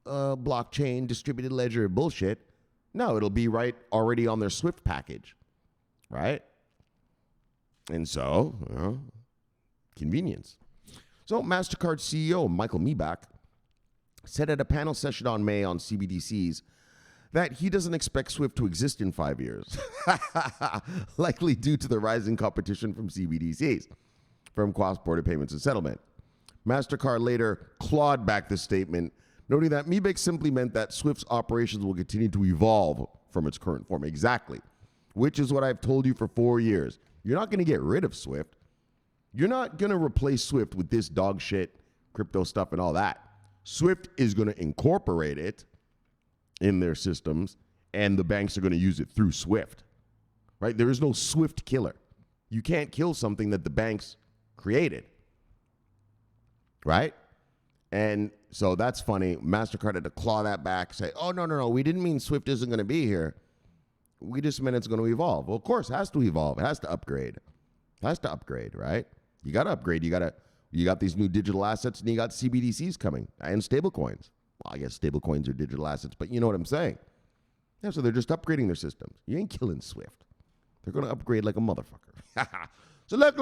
blockchain, distributed ledger bullshit. No, it'll be right already on their Swift package, right? And so, convenience. So MasterCard CEO Michael Miebach said at a panel session on May on CBDCs that he doesn't expect Swift to exist in 5 years, likely due to the rising competition from CBDCs, from cross-border payments and settlement. MasterCard later clawed back the statement, noting that Miebach simply meant that Swift's operations will continue to evolve from its current form. Exactly, which is what I've told you for 4 years. You're not going to get rid of Swift. You're not going to replace Swift with this dog shit, crypto stuff and all that. Swift is going to incorporate it in their systems, and the banks are going to use it through Swift, right? There is no Swift killer. You can't kill something that the banks created, right? And so that's funny. MasterCard had to claw that back, say, oh, no, we didn't mean Swift isn't going to be here. We just meant it's going to evolve. Well, of course, it has to evolve. It has to upgrade. It has to upgrade, right? You got to upgrade. You got these new digital assets, and you got CBDCs coming and stablecoins. Well, I guess stablecoins are digital assets, but you know what I'm saying. Yeah, so they're just upgrading their systems. You ain't killing Swift. They're going to upgrade like a motherfucker. So look,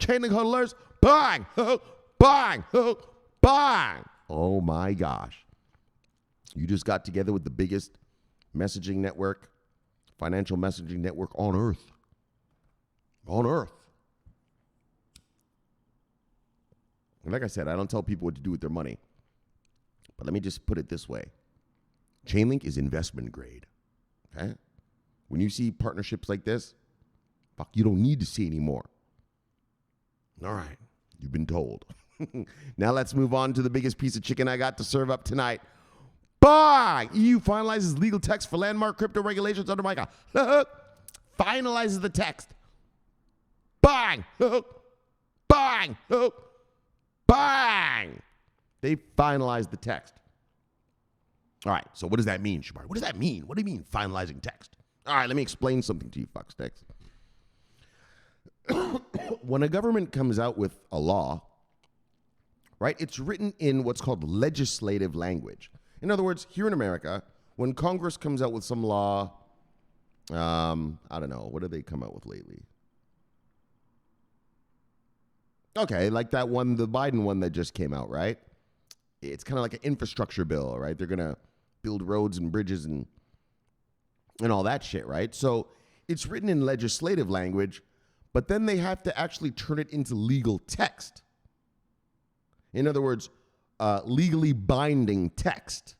Chainlink hodlers, bang, bang, bang. Oh my gosh. You just got together with the biggest messaging network, financial messaging network on earth. On earth. And like I said, I don't tell people what to do with their money. But let me just put it this way. Chainlink is investment grade. Okay? When you see partnerships like this, fuck, you don't need to see any more. All right. You've been told. Now let's move on to the biggest piece of chicken I got to serve up tonight. Bang! EU finalizes legal text for landmark crypto regulations under MiCA. Finalizes the text. Bang! Bang! Bang! They finalized the text. All right, so what does that mean, Shomari? What does that mean? What do you mean finalizing text? All right, let me explain something to you, fucksticks. When a government comes out with a law, right, it's written in what's called legislative language. In other words, here in America, when Congress comes out with some law, I don't know, what did they come out with lately? Okay, like that one, the Biden one that just came out, right? It's kind of like an infrastructure bill, right? They're going to build roads and bridges and all that shit, right? So it's written in legislative language, but then they have to actually turn it into legal text. In other words, legally binding text.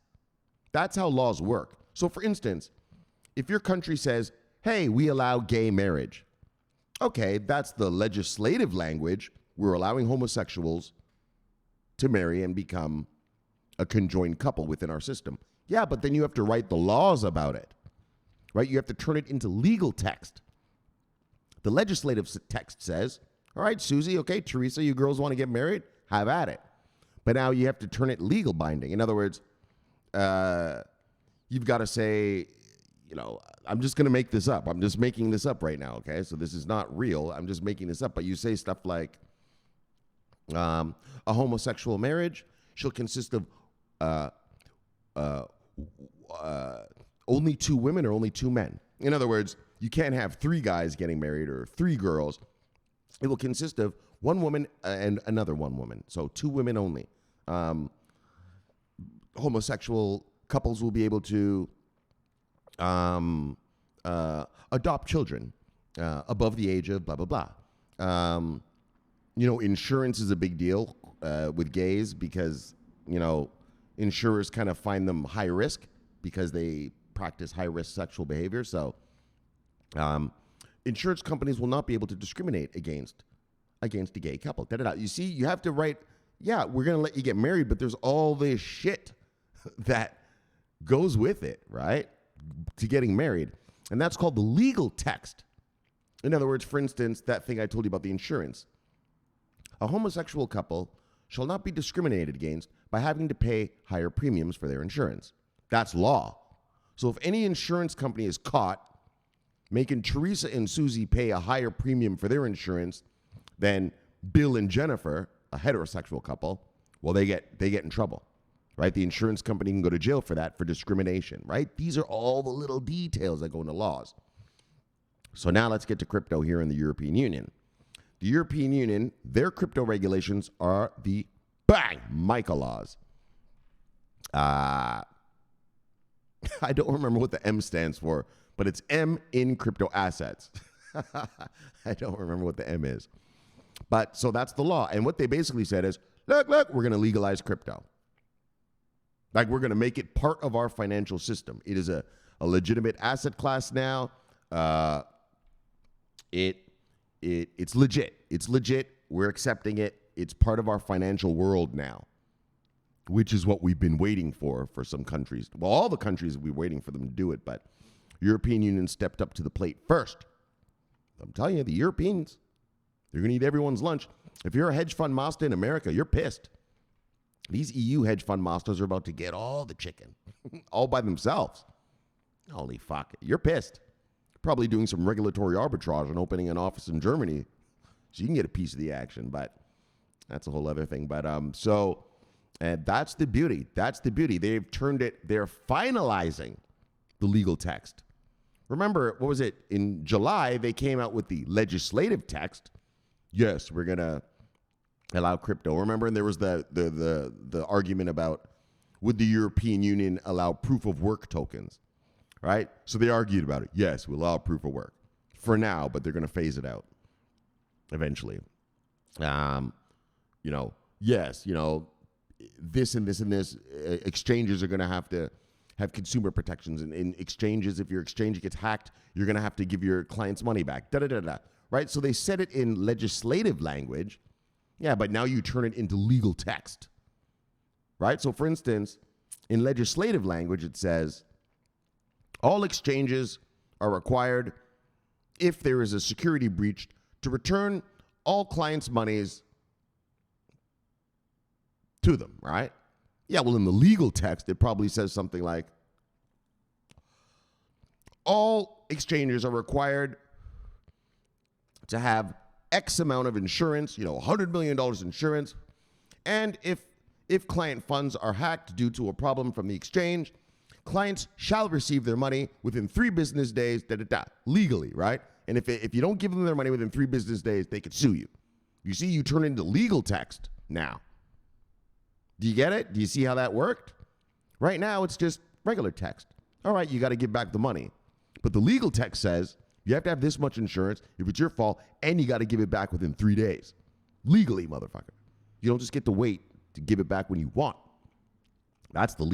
That's how laws work. So for instance, if your country says, hey, we allow gay marriage. Okay, that's the legislative language. We're allowing homosexuals to marry and become a conjoined couple within our system. Yeah, but then you have to write the laws about it, right? You have to turn it into legal text. The legislative text says, all right, Susie, okay, Teresa, you girls want to get married? Have at it. But now you have to turn it legal binding. In other words, you've got to say, you know, I'm just going to make this up. I'm just making this up right now, okay? So this is not real. I'm just making this up. But you say stuff like, a homosexual marriage shall consist of only two women or only two men. In other words, you can't have three guys getting married or three girls. It will consist of one woman and another one woman. So two women only. Homosexual couples will be able to adopt children above the age of blah, blah, blah. You know, insurance is a big deal with gays because, you know, insurers kind of find them high risk because they practice high risk sexual behavior. So insurance companies will not be able to discriminate against a gay couple. Da-da-da. You see, you have to write, yeah, we're going to let you get married, but there's all this shit that goes with it, right, to getting married. And that's called the legal text. In other words, for instance, that thing I told you about the insurance. A homosexual couple shall not be discriminated against by having to pay higher premiums for their insurance. That's law. So if any insurance company is caught making Teresa and Susie pay a higher premium for their insurance than Bill and Jennifer, a heterosexual couple, well, they get in trouble, right? The insurance company can go to jail for that, for discrimination, right? These are all the little details that go into laws. So now let's get to crypto here in the European Union. The European Union, their crypto regulations are the bang MiCA laws. I don't remember what the M stands for, but it's M in crypto assets. I don't remember what the M is. But so that's the law. And what they basically said is, look, we're going to legalize crypto. Like we're going to make it part of our financial system. It is a legitimate asset class now. It's legit. It's legit. We're accepting it. It's part of our financial world now, which is what we've been waiting for some countries. Well, all the countries we're waiting for them to do it, but European Union stepped up to the plate first. I'm telling you, the Europeans, they're going to eat everyone's lunch. If you're a hedge fund master in America, you're pissed. These EU hedge fund masters are about to get all the chicken, all by themselves. Holy fuck. You're pissed. Probably doing some regulatory arbitrage and opening an office in Germany so you can get a piece of the action, but that's a whole other thing. But that's the beauty. That's the beauty. They've turned it, they're finalizing the legal text. Remember, what was it? In July, they came out with the legislative text. Yes, we're going to allow crypto. Remember, and there was the argument about would the European Union allow proof of work tokens? Right? So they argued about it. Yes, we'll allow proof of work for now, but they're going to phase it out eventually. Yes, this and this and this. Exchanges are going to have consumer protections. And in exchanges, if your exchange gets hacked, you're going to have to give your clients money back. Da-da-da-da. Right? So they said it in legislative language. Yeah, but now you turn it into legal text. Right? So for instance, In legislative language, it says all exchanges are required, if there is a security breach, to return all clients' monies to them, right? Yeah, well, in the legal text, it probably says something like, all exchanges are required to have X amount of insurance, $100 million insurance, and if client funds are hacked due to a problem from the exchange, clients shall receive their money within 3 business days, legally, right? And if you don't give them their money within 3 business days, they could sue you. You see, you turn into legal text now. Do you get it? Do you see how that worked? Right now, it's just regular text. All right, you got to give back the money. But the legal text says you have to have this much insurance if it's your fault, and you got to give it back within 3 days. Legally, motherfucker. You don't just get to wait to give it back when you want. That's the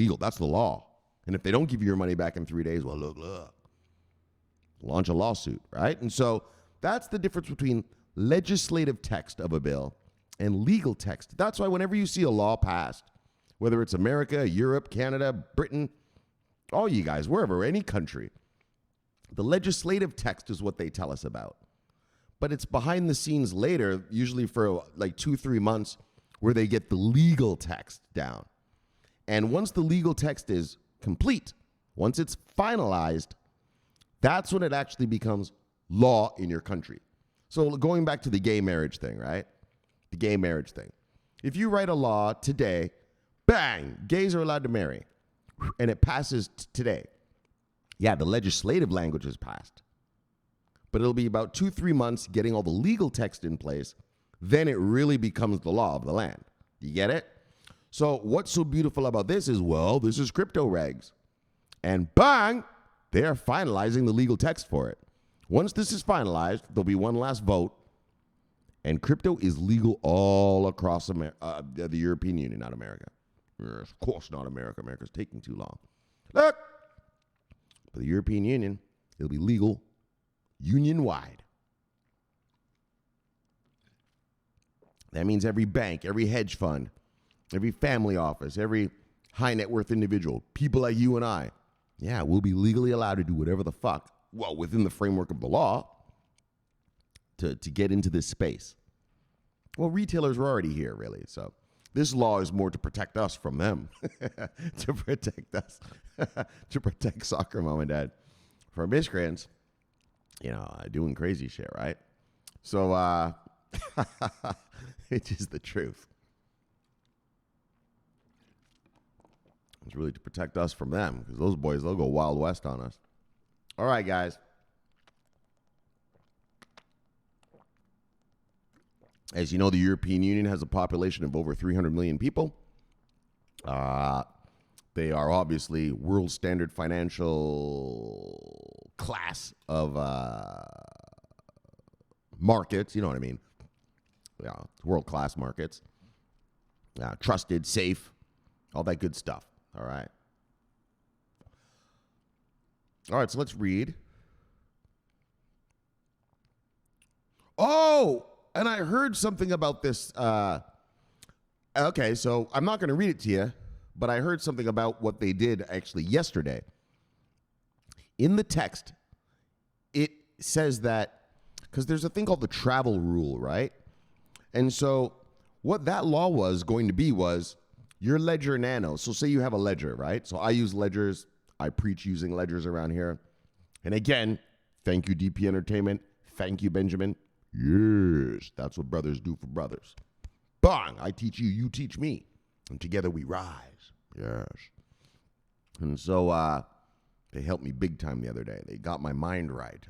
law. And if they don't give you your money back in 3 days, well, look. Launch a lawsuit, right? And so that's the difference between legislative text of a bill and legal text. That's why whenever you see a law passed, whether it's America, Europe, Canada, Britain, all you guys, wherever, any country, the legislative text is what they tell us about. But it's behind the scenes later, usually for like 2-3 months, where they get the legal text down. And once the legal text is complete, once it's finalized, that's when it actually becomes law in your country. So going back to the gay marriage thing, right? The gay marriage thing. If you write a law today, bang, gays are allowed to marry, and it passes today. Yeah, the legislative language is passed. But it'll be about 2-3 months getting all the legal text in place. Then it really becomes the law of the land. You get it? So what's so beautiful about this is, well, this is crypto regs. And bang, they are finalizing the legal text for it. Once this is finalized, there'll be one last vote, and crypto is legal all across the European Union, not America. Yes, of course not America. America's taking too long. Look, but the European Union, it'll be legal union-wide. That means every bank, every hedge fund, every family office, every high net worth individual, people like you and I, yeah, we'll be legally allowed to do whatever the fuck, well, within the framework of the law, to get into this space. Well, retailers are already here, really. So this law is more to protect us from them, to protect us, to protect soccer mom and dad from miscreants, doing crazy shit, right? So it's just the truth. It's really to protect us from them, because those boys, they'll go Wild West on us. All right, guys. As you know, the European Union has a population of over 300 million people. They are obviously world standard financial class of markets. You know what I mean? Yeah, world-class markets. Trusted, safe, all that good stuff. All right. All right, so let's read. Oh, and I heard something about this. Okay, so I'm not going to read it to you, but I heard something about what they did actually yesterday. In the text, it says that, because there's a thing called the travel rule, right? And so what that law was going to be was your Ledger Nano. So say you have a ledger, right? So I use ledgers. I preach using ledgers around here. And again, thank you, DP Entertainment. Thank you, Benjamin. Yes, that's what brothers do for brothers. Bang, I teach you, you teach me. And together we rise. Yes. And so they helped me big time the other day. They got my mind right.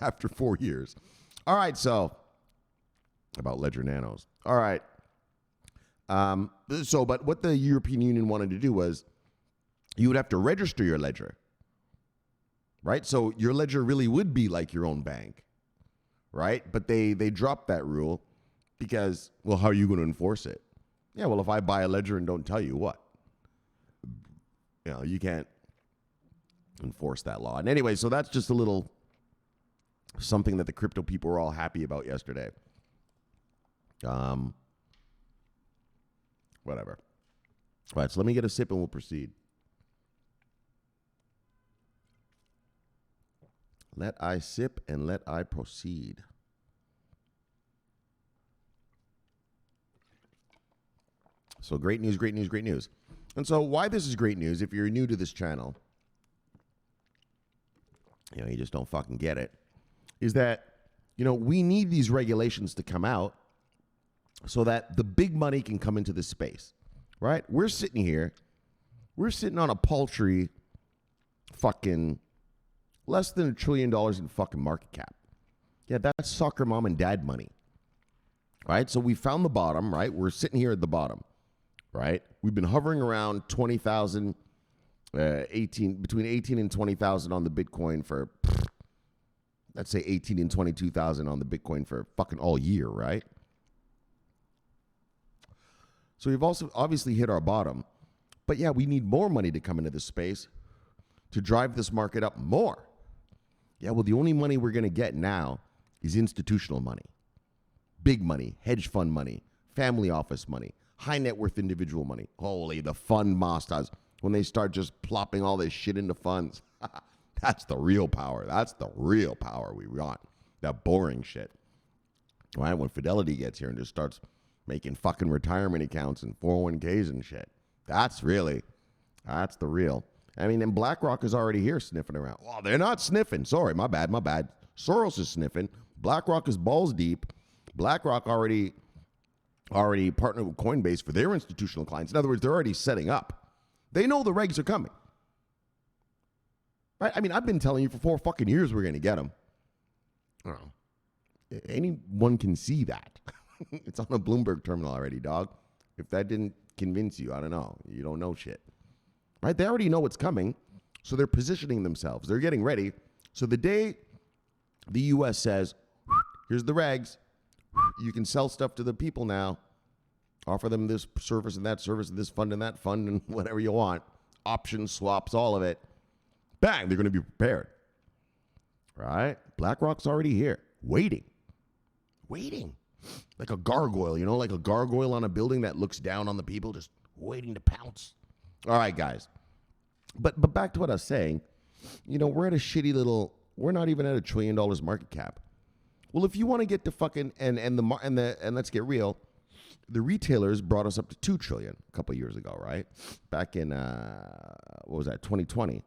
After 4 years. All right, so about Ledger Nanos. All right. But what the European Union wanted to do was you would have to register your ledger, right? So your ledger really would be like your own bank, right? But they dropped that rule because, well, how are you going to enforce it? Yeah, well, if I buy a ledger and don't tell you, what? You can't enforce that law. And anyway, so that's just a little something that the crypto people were all happy about yesterday. Whatever. All right, so let me get a sip and we'll proceed. Let I sip and let I proceed. So great news, great news, great news. And so why this is great news, if you're new to this channel, you just don't fucking get it, is that, we need these regulations to come out so that the big money can come into this space, right? We're sitting here, on a paltry fucking less than $1 trillion in fucking market cap. Yeah, that's soccer mom and dad money, right? So we found the bottom, right? We're sitting here at the bottom, right? We've been hovering around 20,000, between 18 and 20,000 on the Bitcoin for, let's say 18 and 22,000 on the Bitcoin for fucking all year, right? So we've also obviously hit our bottom, but yeah, we need more money to come into this space to drive this market up more. Yeah, well, the only money we're going to get now is institutional money, big money, hedge fund money, family office money, high net worth individual money. Holy, the fund masters, when they start just plopping all this shit into funds, that's the real power. That's the real power we want. That boring shit. Right? When Fidelity gets here and just starts making fucking retirement accounts and 401ks and shit. That's the real. I mean, and BlackRock is already here sniffing around. Well, they're not sniffing. Sorry, my bad. Soros is sniffing. BlackRock is balls deep. BlackRock already partnered with Coinbase for their institutional clients. In other words, they're already setting up. They know the regs are coming. Right? I mean, I've been telling you for 4 fucking years we're going to get them. I don't know. Anyone can see that. It's on a Bloomberg terminal already, dog. If that didn't convince you, I don't know. You don't know shit. Right? They already know what's coming, so they're positioning themselves. They're getting ready. So the day the U.S. says, here's the regs, you can sell stuff to the people now, offer them this service and that service, and this fund and that fund, and whatever you want, options, swaps, all of it, bang, they're going to be prepared. Right? BlackRock's already here, waiting. Like a gargoyle, like a gargoyle on a building that looks down on the people, just waiting to pounce. All right, guys. But back to what I was saying, we're at a shitty little, we're not even at $1 trillion market cap. Well, if you want to get to fucking, and let's get real, the retailers brought us up to $2 trillion a couple of years ago, right? Back in, 2020,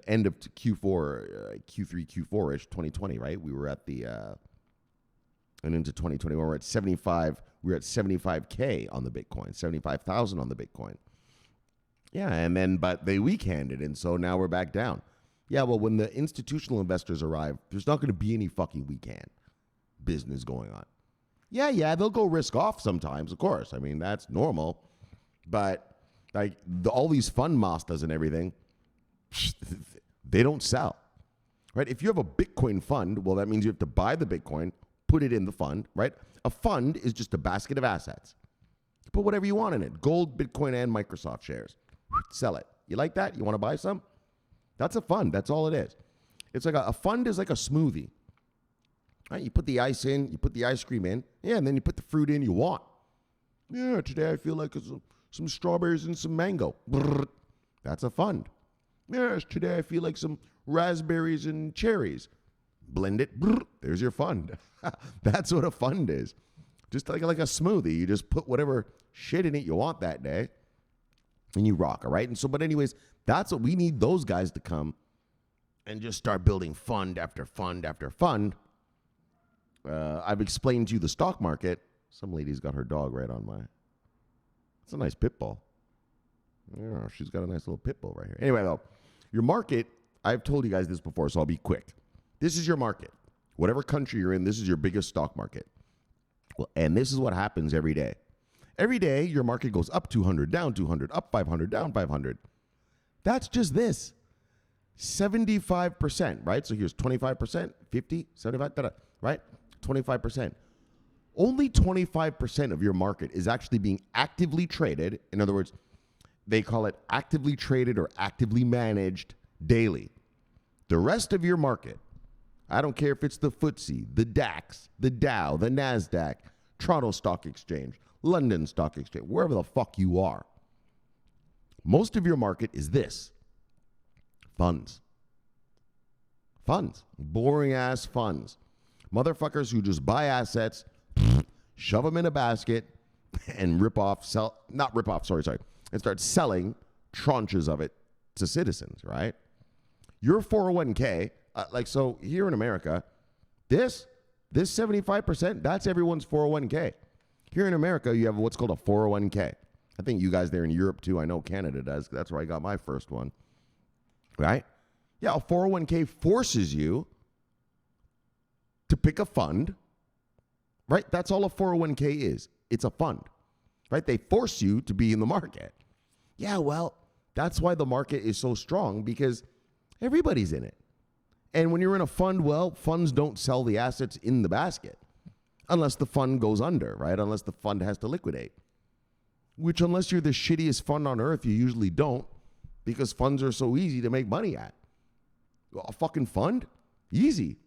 end of Q4, Q3, Q4-ish, 2020, right? We were at the, and into 2021, we're at 75, we're at 75K on the Bitcoin, 75,000 on the Bitcoin. Yeah, but they weak-handed, and so now we're back down. Yeah, well, when the institutional investors arrive, there's not going to be any fucking weekend business going on. Yeah, they'll go risk off sometimes, of course. I mean, that's normal. But like all these fund masters and everything, they don't sell. Right? If you have a Bitcoin fund, well, that means you have to buy the Bitcoin, put it in the fund, right? A fund is just a basket of assets. Put whatever you want in it. Gold, Bitcoin, and Microsoft shares. Sell it. You like that? You want to buy some? That's a fund. That's all it is. It's like a fund is like a smoothie. Right? You put the ice in, you put the ice cream in, and then you put the fruit in you want. Yeah, today I feel like some strawberries and some mango. Brrr. That's a fund. Yes, today I feel like some raspberries and cherries. Blend it. Brrr. There's your fund. That's what a fund is. Just like a smoothie. You just put whatever shit in it you want that day, and you rock, all right? And so, but anyways, that's what we need, those guys to come and just start building fund after fund after fund. I've explained to you the stock market. Some lady's got her dog right on my... It's a nice pit bull. Yeah, she's got a nice little pit bull right here. Anyway, though, your market, I've told you guys this before, so I'll be quick. This is your market. Whatever country you're in, this is your biggest stock market. Well, and this is what happens every day. Every day, your market goes up 200, down 200, up 500, down 500. That's just this. 75%, right? So here's 25%, 50, 75, right? 25%. Only 25% of your market is actually being actively traded. In other words, they call it actively traded or actively managed daily. The rest of your market, I don't care if it's the FTSE, the DAX, the Dow, the NASDAQ, Toronto Stock Exchange, London Stock Exchange, wherever the fuck you are. Most of your market is this: funds. Funds. Boring ass funds. Motherfuckers who just buy assets, shove them in a basket, and and start selling tranches of it to citizens, right? Your 401k, so here in America, this 75%, that's everyone's 401k. Here in America, you have what's called a 401k. I think you guys there in Europe too. I know Canada does. That's where I got my first one, right? Yeah, a 401k forces you to pick a fund, right? That's all a 401k is. It's a fund, right? They force you to be in the market. Yeah, well, that's why the market is so strong, because everybody's in it. And when you're in a fund, well, funds don't sell the assets in the basket unless the fund goes under, right? Unless the fund has to liquidate, which unless you're the shittiest fund on earth, you usually don't, because funds are so easy to make money at. A fucking fund? Easy.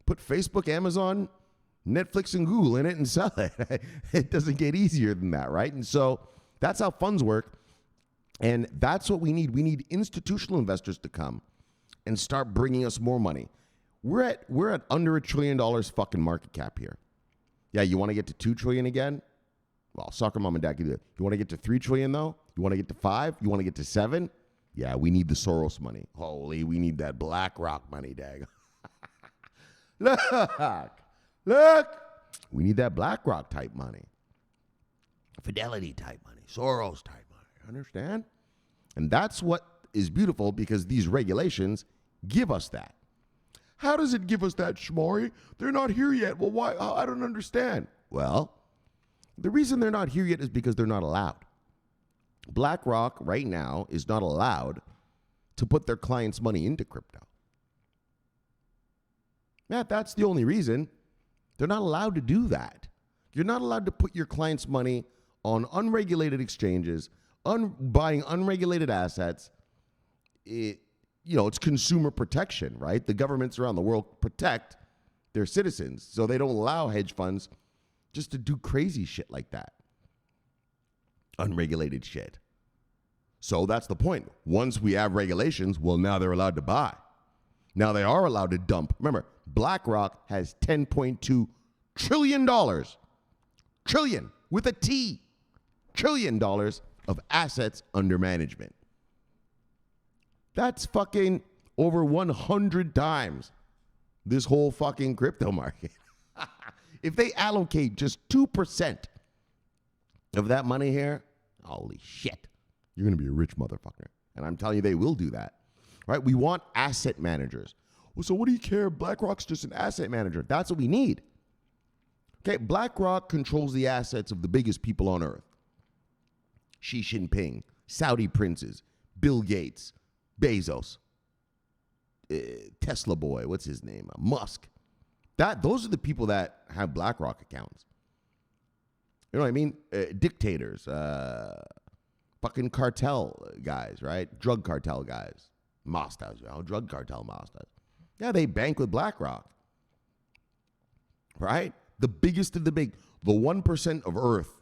Put Facebook, Amazon, Netflix, and Google in it and sell it. It doesn't get easier than that, right? And so that's how funds work. And that's what we need. We need institutional investors to come and start bringing us more money. We're at under $1 trillion fucking market cap here. Yeah, you want to get to 2 trillion again? Well, soccer mom and dad can do it. You want to get to 3 trillion though? You want to get to 5? You want to get to 7? Yeah, we need the Soros money. Holy, we need that BlackRock money, dag. Look. We need that BlackRock type money. Fidelity type money. Soros type money. Understand? And that's what is beautiful, because these regulations give us that. How does it give us that, Shomari? They're not here yet. Well, why? I don't understand. Well, the reason they're not here yet is because they're not allowed. BlackRock right now is not allowed to put their clients' money into crypto. Yeah, that's the only reason. They're not allowed to do that. You're not allowed to put your clients' money on unregulated exchanges, buying unregulated assets. It's consumer protection, right? The governments around the world protect their citizens, so they don't allow hedge funds just to do crazy shit like that. Unregulated shit. So that's the point. Once we have regulations, well, now they're allowed to buy. Now they are allowed to dump. Remember, BlackRock has $10.2 trillion. Trillion with a T. $1 trillion of assets under management. That's fucking over 100 times this whole fucking crypto market. If they allocate just 2% of that money here, holy shit, you're going to be a rich motherfucker. And I'm telling you, they will do that. Right? We want asset managers. Well, so what do you care? BlackRock's just an asset manager. That's what we need. Okay, BlackRock controls the assets of the biggest people on earth. Xi Jinping, Saudi princes, Bill Gates, Bezos, Tesla boy, what's his name? Musk. Those are the people that have BlackRock accounts. You know what I mean? Dictators, fucking cartel guys, right? Drug cartel guys. Masters, drug cartel masters. Yeah, they bank with BlackRock, right? The biggest of the big, the 1% of Earth,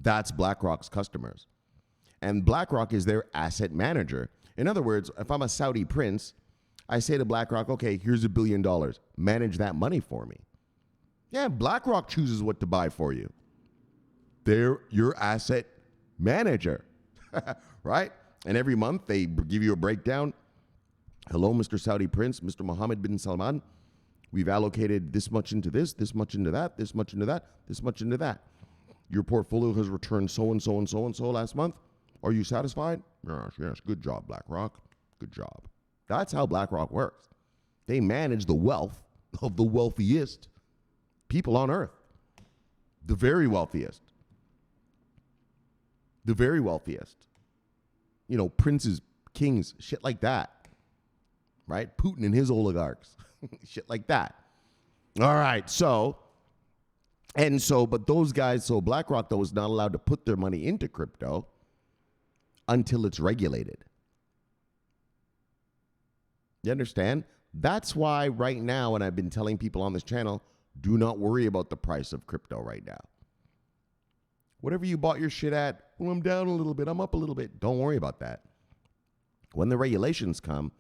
that's BlackRock's customers. And BlackRock is their asset manager. In other words, if I'm a Saudi prince, I say to BlackRock, okay, here's $1 billion. Manage that money for me. Yeah, BlackRock chooses what to buy for you. They're your asset manager, right? And every month they give you a breakdown. Hello, Mr. Saudi Prince, Mr. Mohammed bin Salman. We've allocated this much into this much into that, this much into that, this much into that. Your portfolio has returned so and so and so and so last month. Are you satisfied? Yes. Good job, BlackRock. Good job. That's how BlackRock works. They manage the wealth of the wealthiest people on earth. The very wealthiest. The very wealthiest. Princes, kings, shit like that. Right? Putin and his oligarchs. Shit like that. All right. But those guys, BlackRock, though, is not allowed to put their money into crypto until it's regulated. You understand? That's why right now, and I've been telling people on this channel, do not worry about the price of crypto right now. Whatever you bought your shit at, well, I'm down a little bit, I'm up a little bit. Don't worry about that. When the regulations come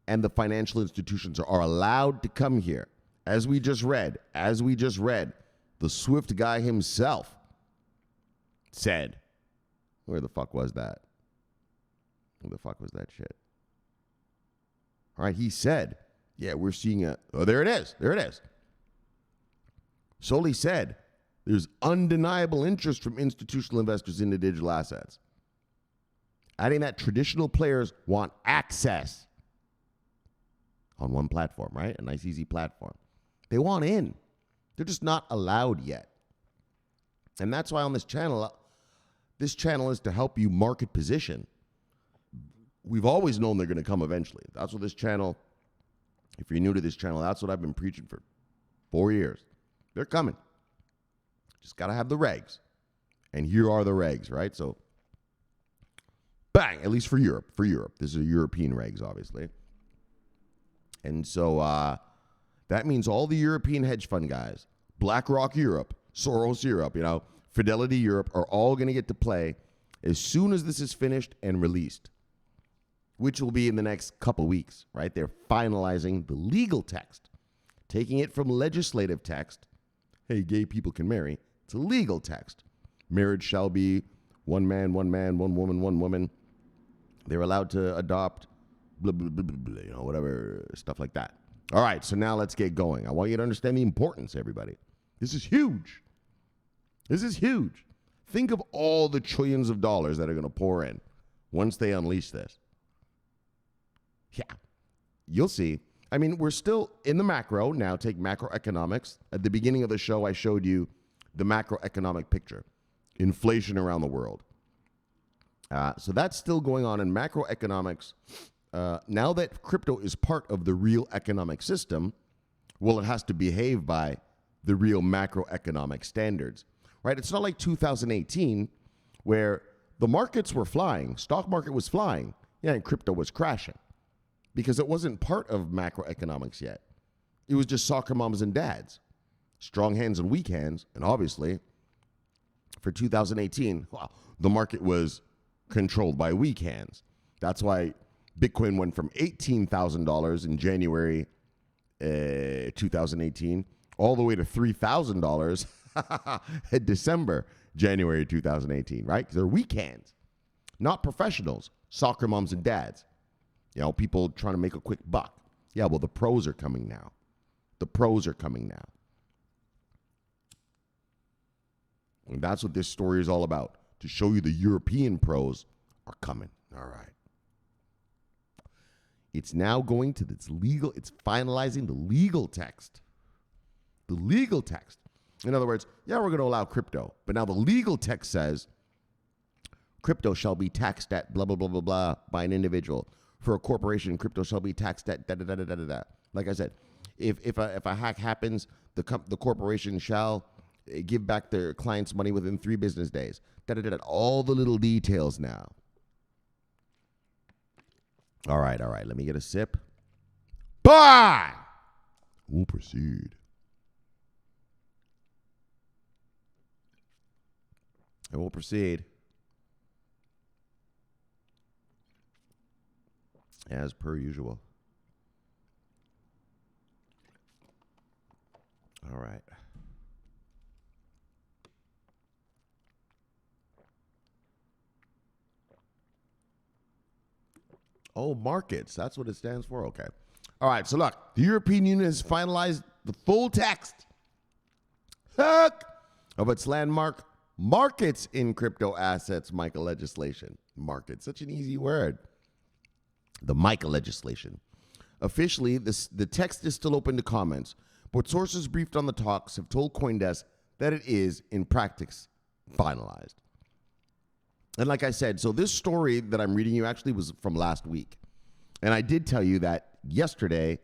and the financial institutions are allowed to come here, as we just read, the Swift guy himself said, where the fuck was that? Where the fuck was that shit? All right, he said, yeah, we're seeing there it is. Soli said, there's undeniable interest from institutional investors into digital assets. Adding that traditional players want access on one platform, right? A nice, easy platform. They want in. They're just not allowed yet. And that's why on this channel is to help you market position. We've always known they're going to come eventually. That's what this channel, if you're new to this channel, that's what I've been preaching for 4 years. They're coming. Just got to have the regs. And here are the regs, right? So, bang, at least for Europe. This is a European regs, obviously. And so that means all the European hedge fund guys, BlackRock Europe, Soros Europe, Fidelity Europe are all going to get to play as soon as this is finished and released, which will be in the next couple weeks, right? They're finalizing the legal text, taking it from legislative text. Hey, gay people can marry. It's a legal text. Marriage shall be one man, one woman, one woman. They're allowed to adopt, blah, blah, blah, blah, blah, whatever, stuff like that. All right, so now let's get going. I want you to understand the importance, everybody. This is huge. Think of all the trillions of dollars that are going to pour in once they unleash this. Yeah, you'll see. I mean, we're still in the macro. Now take macroeconomics. At the beginning of the show, I showed you the macroeconomic picture. Inflation around the world. So that's still going on in macroeconomics. Now that crypto is part of the real economic system, well, it has to behave by the real macroeconomic standards, right? It's not like 2018 where the markets were flying, stock market was flying, and crypto was crashing because it wasn't part of macroeconomics yet. It was just soccer moms and dads, strong hands and weak hands, and obviously for 2018, well, the market was controlled by weak hands. That's why Bitcoin went from $18,000 in January 2018 all the way to $3,000 in December, January 2018, right? Because they're weak hands, not professionals, soccer moms and dads. People trying to make a quick buck. Yeah, well, the pros are coming now. And that's what this story is all about, to show you the European pros are coming. All right. It's now going to it's finalizing the legal text. The legal text. In other words, yeah, we're going to allow crypto, but now the legal text says crypto shall be taxed at blah, blah, blah, blah, blah by an individual. For a corporation, crypto shall be taxed at da, da, da, da, da, da, da. Like I said, if a hack happens, the corporation shall give back their clients' money within 3 business days. Da, da, da, da. All the little details now. All right. Let me get a sip. Bye! We'll proceed. And we'll proceed as per usual. All right. Oh, markets. That's what it stands for. Okay. All right. So look, the European Union has finalized the full text of its landmark markets in crypto assets MiCA legislation. Markets, such an easy word. The MiCA legislation. Officially, the text is still open to comments, but sources briefed on the talks have told CoinDesk that it is, in practice, finalized. And like I said, so this story that I'm reading you actually was from last week. And I did tell you that yesterday,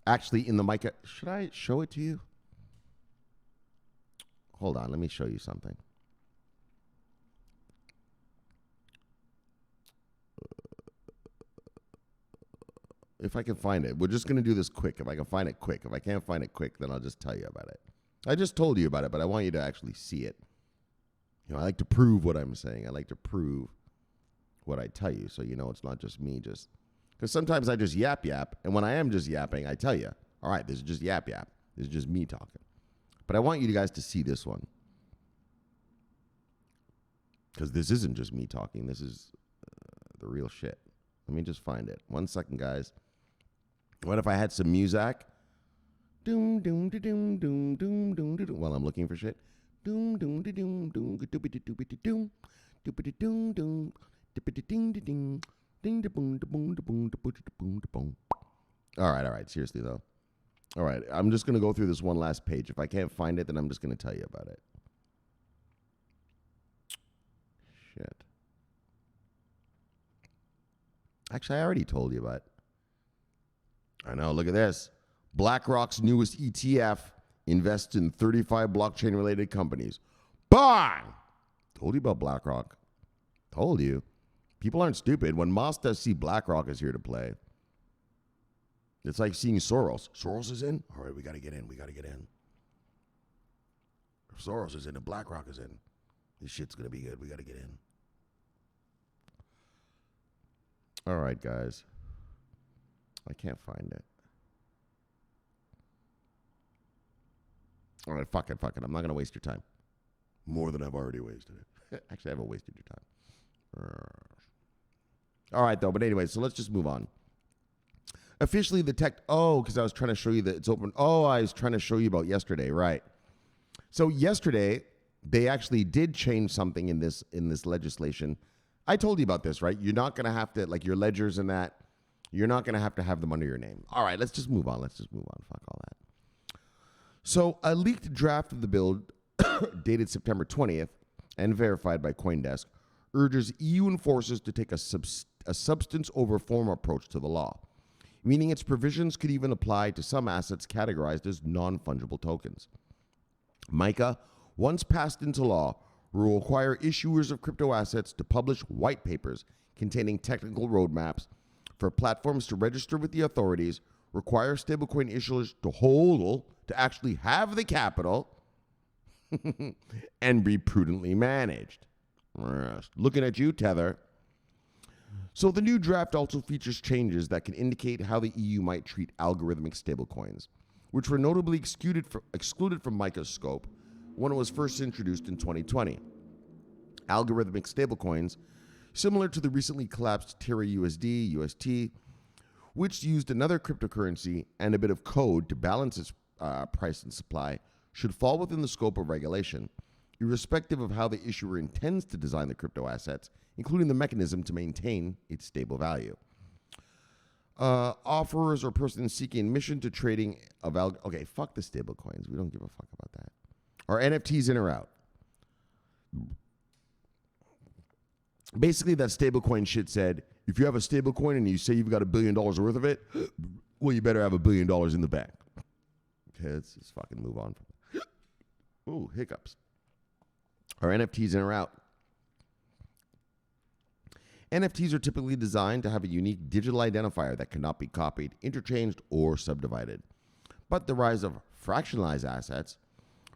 actually in the MiCA, should I show it to you? Hold on, let me show you something. If I can find it. We're just going to do this quick. If I can find it quick. If I can't find it quick, then I'll just tell you about it. I just told you about it, but I want you to actually see it. I like to prove what I'm saying. I like to prove what I tell you, so it's not just me. Just because sometimes I just yap, and when I am just yapping, I tell you, all right, this is just yap. This is just me talking. But I want you guys to see this one, because this isn't just me talking. This is the real shit. Let me just find it. 1 second, guys. What if I had some music? Doom, doom, doom, doom, doom, doom, doom. While I'm looking for shit. Doom, doom, doom, doom, doopity doopity doom, doopity doom, doom, doopity ding, ding, ding, da boom, da boom, da boom, da boom, da boom. All right. Seriously though. All right, I'm just gonna go through this one last page. If I can't find it, then I'm just gonna tell you about it. Shit. Actually, I already told you about it. I know. Look at this. BlackRock's newest ETF invests in 35 blockchain-related companies. Bang! Told you about BlackRock. Told you. People aren't stupid. When Moss does see BlackRock is here to play, it's like seeing Soros. Soros is in? All right, we got to get in. If Soros is in and BlackRock is in, this shit's going to be good. We got to get in. All right, guys. I can't find it. All right, fuck it. I'm not going to waste your time. More than I've already wasted it. Actually, I haven't wasted your time. All right, though. But anyway, so let's just move on. Officially, the tech... Oh, because I was trying to show you that it's open. Oh, I was trying to show you about yesterday. Right. So yesterday, they actually did change something in this legislation. I told you about this, right? You're not going to have to... Like your ledgers and that, you're not going to have them under your name. All right, let's just move on. Fuck all that. So a leaked draft of the bill dated September 20th and verified by CoinDesk urges EU enforcers to take a substance over form approach to the law, meaning its provisions could even apply to some assets categorized as non-fungible tokens. MiCA, once passed into law, will require issuers of crypto assets to publish white papers containing technical roadmaps for platforms to register with the authorities, require stablecoin issuers to actually have the capital, and be prudently managed. Looking at you, Tether. So the new draft also features changes that can indicate how the EU might treat algorithmic stablecoins, which were notably excluded from MiCA's scope when it was first introduced in 2020. Algorithmic stablecoins, similar to the recently collapsed Terra USD, UST, which used another cryptocurrency and a bit of code to balance its price and supply, should fall within the scope of regulation, irrespective of how the issuer intends to design the crypto assets, including the mechanism to maintain its stable value. Offerers or persons seeking admission to trading of okay, fuck the stable coins. We don't give a fuck about that. Are NFTs in or out? Basically, that stablecoin shit said, if you have a stablecoin and you say you've got $1 billion worth of it, well, you better have $1 billion in the bank. Okay, let's just fucking move on from that. Ooh, hiccups. Are NFTs in or out? NFTs are typically designed to have a unique digital identifier that cannot be copied, interchanged, or subdivided. But the rise of fractionalized assets,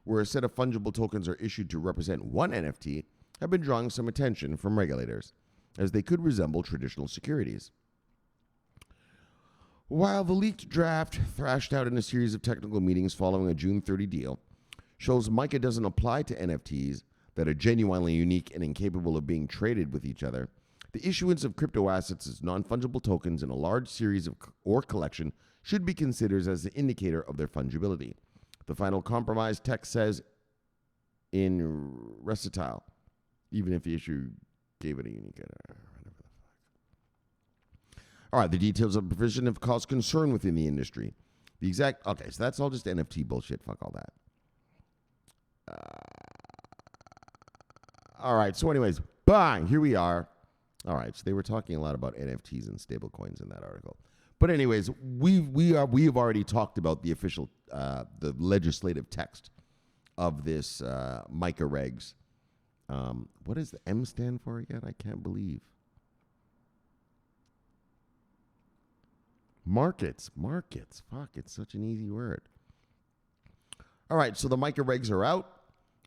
where a set of fungible tokens are issued to represent one NFT, have been drawing some attention from regulators, as they could resemble traditional securities. While the leaked draft, thrashed out in a series of technical meetings following a June 30 deal, shows MiCA doesn't apply to NFTs that are genuinely unique and incapable of being traded with each other, the issuance of crypto assets as non-fungible tokens in a large series or collection should be considered as an indicator of their fungibility. The final compromise text says in recital, even if the issue gave it a unique... All right, the details of the provision have caused concern within the industry. Okay, so that's all just NFT bullshit. Fuck all that. All right, so anyways, bang, here we are. All right, so they were talking a lot about NFTs and stablecoins in that article. But anyways, we have already talked about the official, the legislative text of this MiCA regs. What does the M stand for again? I can't believe. Markets. Fuck, it's such an easy word. All right, so the MiCA regs are out.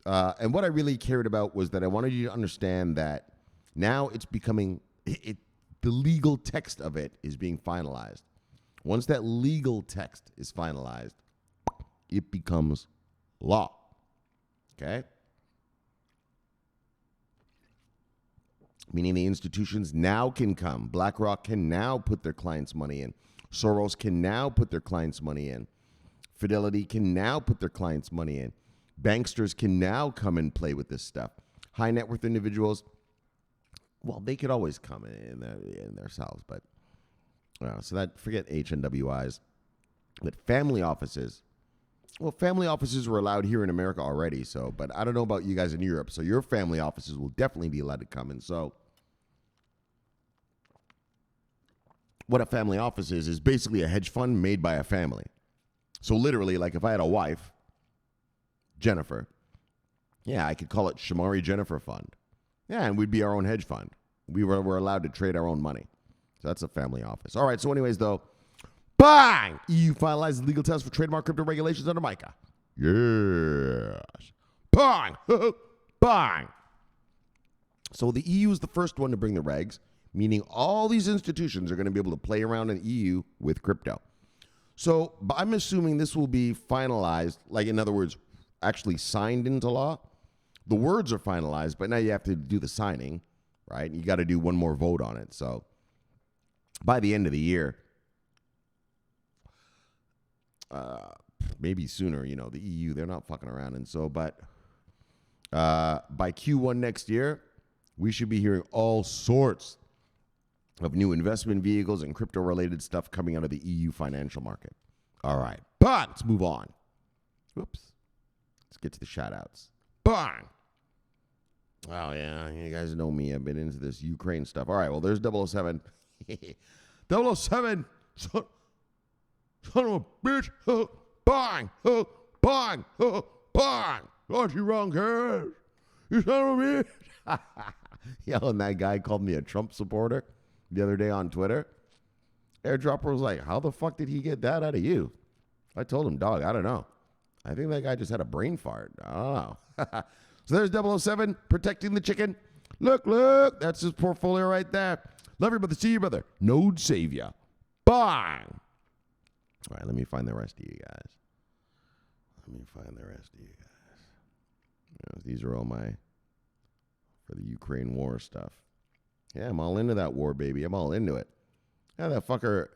And what I really cared about was that I wanted you to understand that now it's becoming, the legal text of it is being finalized. Once that legal text is finalized, it becomes law. Okay? Meaning the institutions now can come. BlackRock can now put their clients' money in. Soros can now put their clients' money in. Fidelity can now put their clients' money in. Banksters can now come and play with this stuff. High net worth individuals, well, they could always come in themselves, but so that, forget HNWIs. But family offices, well, family offices were allowed here in America already, so, but I don't know about you guys in Europe, so your family offices will definitely be allowed to come in. So what a family office is basically a hedge fund made by a family. So literally, like if I had a wife, Jennifer, yeah, I could call it Shomari Jennifer Fund. Yeah, and we'd be our own hedge fund. We're allowed to trade our own money. So that's a family office. All right, so anyways, though, bang! EU finalizes legal test for trademark crypto regulations under MiCA. Yes. Bang! Bang! So the EU is the first one to bring the regs, meaning all these institutions are going to be able to play around in the EU with crypto. So I'm assuming this will be finalized, like in other words, actually signed into law. The words are finalized, but now you have to do the signing, right? You got to do one more vote on it. So by the end of the year, maybe sooner, the EU, they're not fucking around. And so, but by Q1 next year, we should be hearing all sorts of new investment vehicles and crypto-related stuff coming out of the EU financial market. All right, but let's move on. Whoops. Let's get to the shout-outs. Bang! Oh, yeah, you guys know me. I've been into this Ukraine stuff. All right, well, there's 007. 007! Son of a bitch! Bang! Bang! Bang! Got you wrong, guys. You son of a bitch! Yeah, and that guy called me a Trump supporter the other day on Twitter. Airdropper was like, how the fuck did he get that out of you? I told him, dog, I don't know. I think that guy just had a brain fart. I don't know. So there's 007 protecting the chicken. Look, that's his portfolio right there. Love your brother, see your brother. Node savior. Bang! All right, let me find the rest of you guys. These are all for the Ukraine war stuff. Yeah, I'm all into that war, baby. I'm all into it. Yeah, that fucker.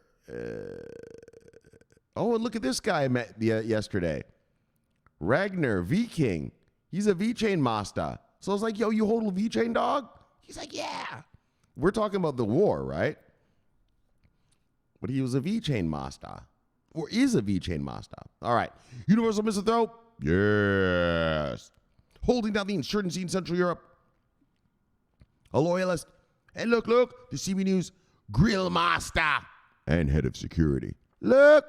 Oh, and look at this guy I met yesterday. Ragnar VeChain. He's a VeChain master. So I was like, yo, you hold a VeChain, dog? He's like, yeah. We're talking about the war, right? But he was a VeChain master. Or is a VeChain master. All right. Universal Misanthrope? Yes. Holding down the insurgency in Central Europe. A loyalist. And look, the CB News grill master and head of security. Look.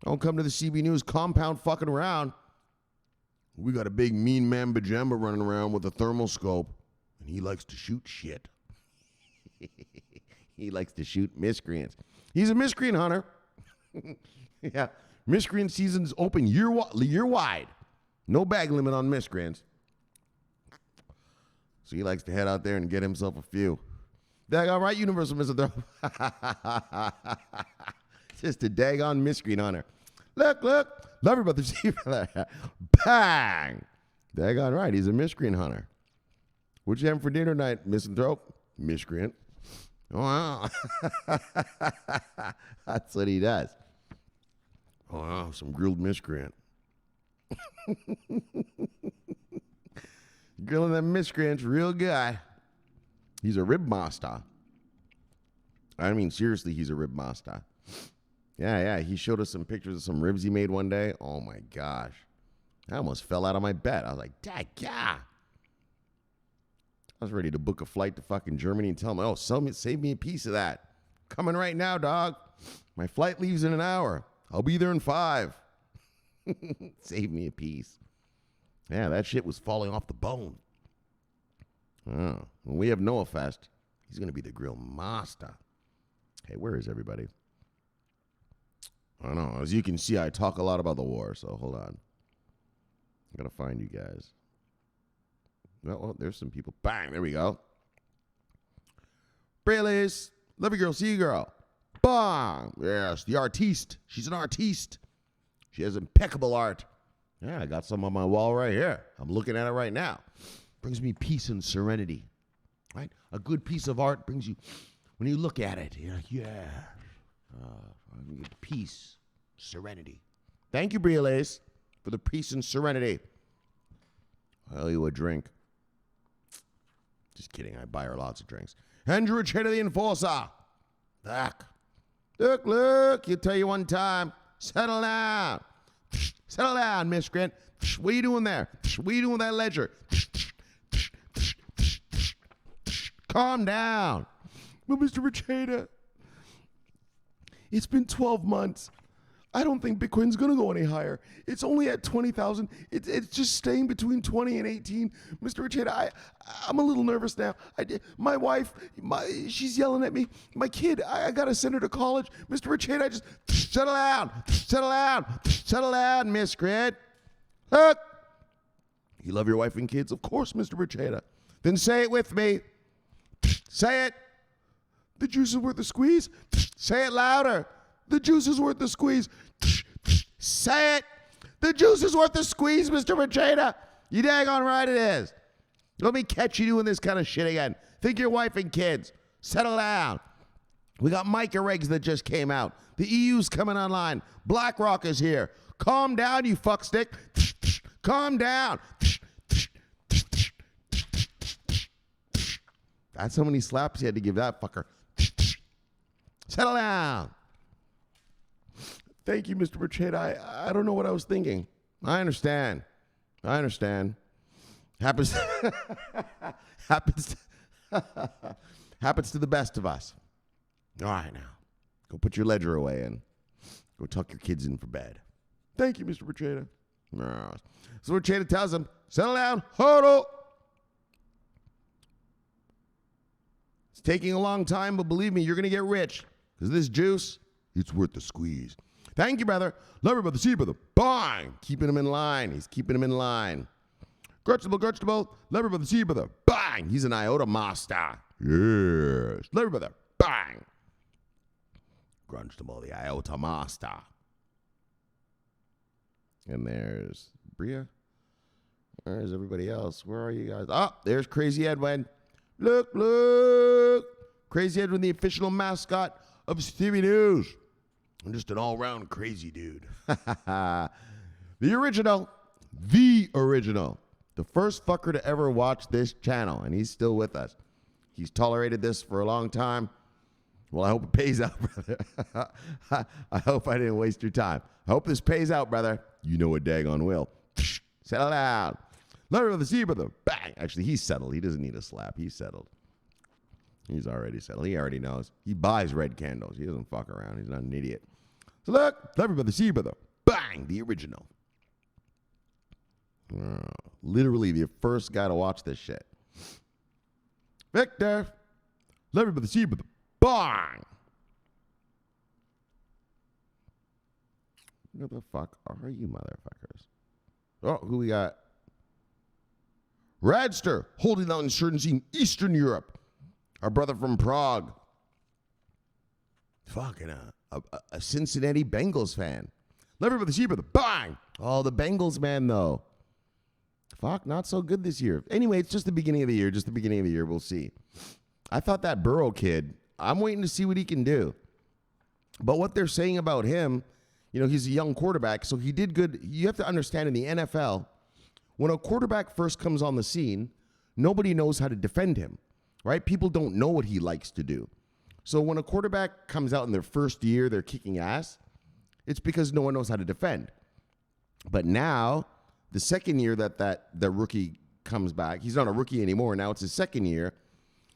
Don't come to the CB News compound fucking around. We got a big mean man pajama running around with a thermal scope, and he likes to shoot shit. He likes to shoot miscreants. He's a miscreant hunter. Yeah, miscreant season's open year wide. No bag limit on miscreants. So he likes to head out there and get himself a few. Daggone right, Universal Misanthrope. Just a daggone miscreant hunter. Look. Love your brother, see that. Bang! Daggone right, he's a miscreant hunter. What'd you have for dinner tonight, Misanthrope? Miscreant. Oh, wow. That's what he does. Oh, wow, some grilled miscreant. Grilling that miscreant's real guy. He's a rib master. I mean, seriously, he's a rib master. Yeah. He showed us some pictures of some ribs he made one day. Oh, my gosh. I almost fell out of my bed. I was like, dang, I was ready to book a flight to fucking Germany and tell him, oh, save me a piece of that. Coming right now, dog. My flight leaves in an hour. I'll be there in 5. Save me a piece. Yeah, that shit was falling off the bone. Oh, when we have Noah Fest, he's going to be the grill master. Hey, where is everybody? I don't know. As you can see, I talk a lot about the war, so hold on. I got to find you guys. Oh, there's some people. Bang, there we go. Braylis, love you girl, see you girl. Bang, yes, the artiste. She's an artiste. She has impeccable art. Yeah, I got some on my wall right here. I'm looking at it right now. Brings me peace and serenity, right? A good piece of art brings you, when you look at it, you're like, yeah, peace, serenity. Thank you, Brioles, for the peace and serenity. I'll you a drink. Just kidding, I buy her lots of drinks. Andrew Chainlink the Enforcer. Look, you tell you one time, settle down. Settle down, miscreant. What are you doing there? What are you doing with that ledger? Calm down. But Mr. VeChain, it's been 12 months. I don't think Bitcoin's going to go any higher. It's only at 20,000. It's just staying between 20 and 18. Mr. VeChain, I'm a little nervous now. My wife, she's yelling at me. My kid, I got to send her to college. Mr. VeChain, I just, settle down, miscreant. Look, you love your wife and kids? Of course, Mr. VeChain. Then say it with me. Say it. The juice is worth the squeeze. Say it louder. The juice is worth the squeeze. Say it. The juice is worth the squeeze, Mr. VeChain. You daggone right it is. Let me catch you doing this kind of shit again. Think your wife and kids. Settle down. We got MiCA REGS that just came out. The EU's coming online. BlackRock is here. Calm down, you fuckstick. Calm down. That's how many slaps you had to give that fucker. Settle down. Thank you, Mr. VeChain. I don't know what I was thinking. I understand. Happens to the best of us. All right, now. Go put your ledger away and go tuck your kids in for bed. Thank you, Mr. VeChain. So VeChain tells him, settle down, hodl. It's taking a long time, but believe me, you're going to get rich. Because this juice, it's worth the squeeze. Thank you, brother. Love you, brother. See you, brother. Bang. Keeping him in line. He's keeping him in line. Grudgeable. Love you, brother. See you, brother. Bang. He's an iota master. Yes. Love you, brother. Bang. Grudgeable, the iota master. And there's Bria. Where's everybody else? Where are you guys? Oh, there's Crazy Edwin. Look. Crazy Edwin, the official mascot of Stevie News. I'm just an all-round crazy dude. The original. The first fucker to ever watch this channel, and he's still with us. He's tolerated this for a long time. Well, I hope it pays out, brother. I hope I didn't waste your time. I hope this pays out, brother. You know a daggone will. Settle down. Love you, brother. See you, brother. Bang. Actually, he's settled. He doesn't need a slap. He's settled. He's already settled. He already knows. He buys red candles. He doesn't fuck around. He's not an idiot. So look, love you, brother. See you, brother. Bang, the original. Literally the first guy to watch this shit. Victor, love you, brother. See you, brother. Bang. Where the fuck are you, motherfuckers? Oh, who we got? Radster, holding down insurgency in Eastern Europe. Our brother from Prague. Fucking a Cincinnati Bengals fan. Love you, brother. See you, brother. Bang. Oh, the Bengals, man, though. Fuck, not so good this year. Anyway, it's just the beginning of the year. We'll see. I thought that Burrow kid, I'm waiting to see what he can do. But what they're saying about him, you know, he's a young quarterback, so he did good. You have to understand in the NFL, when a quarterback first comes on the scene, nobody knows how to defend him, right? People don't know what he likes to do. So when a quarterback comes out in their first year, they're kicking ass, it's because no one knows how to defend. But now, the second year that the rookie comes back, he's not a rookie anymore. Now it's his second year.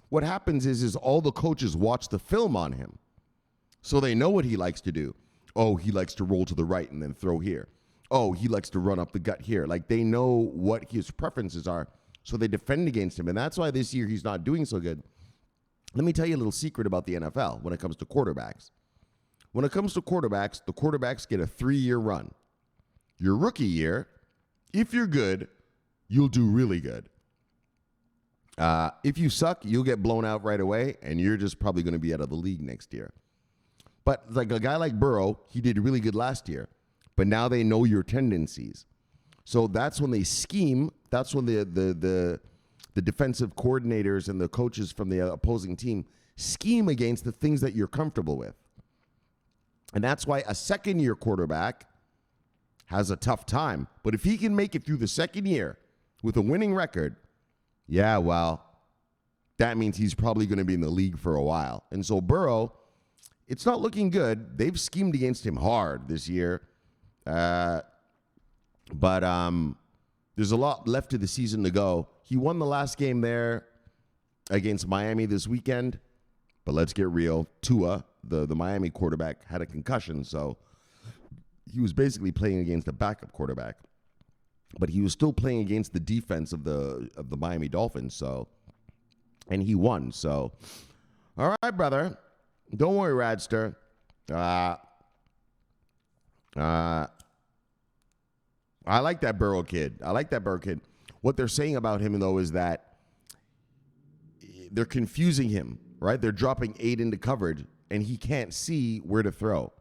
What happens is all the coaches watch the film on him. So they know what he likes to do. Oh, he likes to roll to the right and then throw here. Oh, he likes to run up the gut here. Like, they know what his preferences are, so they defend against him. And that's why this year he's not doing so good. Let me tell you a little secret about the NFL when it comes to quarterbacks. When it comes to quarterbacks, the quarterbacks get a 3-year run. Your rookie year, if you're good, you'll do really good. If you suck, you'll get blown out right away, and you're just probably going to be out of the league next year. But like a guy like Burrow, he did really good last year. But now they know your tendencies. So that's when they scheme. That's when the defensive coordinators and the coaches from the opposing team scheme against the things that you're comfortable with. And that's why a second-year quarterback has a tough time. But if he can make it through the second year with a winning record, yeah, well, that means he's probably going to be in the league for a while. And so Burrow, it's not looking good. They've schemed against him hard this year. But there's a lot left of the season to go. He won the last game there against Miami this weekend. But let's get real. Tua, the Miami quarterback, had a concussion, so he was basically playing against a backup quarterback. But he was still playing against the defense of the Miami Dolphins, so, and he won. So, all right, brother. Don't worry, Radster. I like that Burrow kid. What they're saying about him, though, is that they're confusing him, right? They're dropping 8 into coverage, and he can't see where to throw,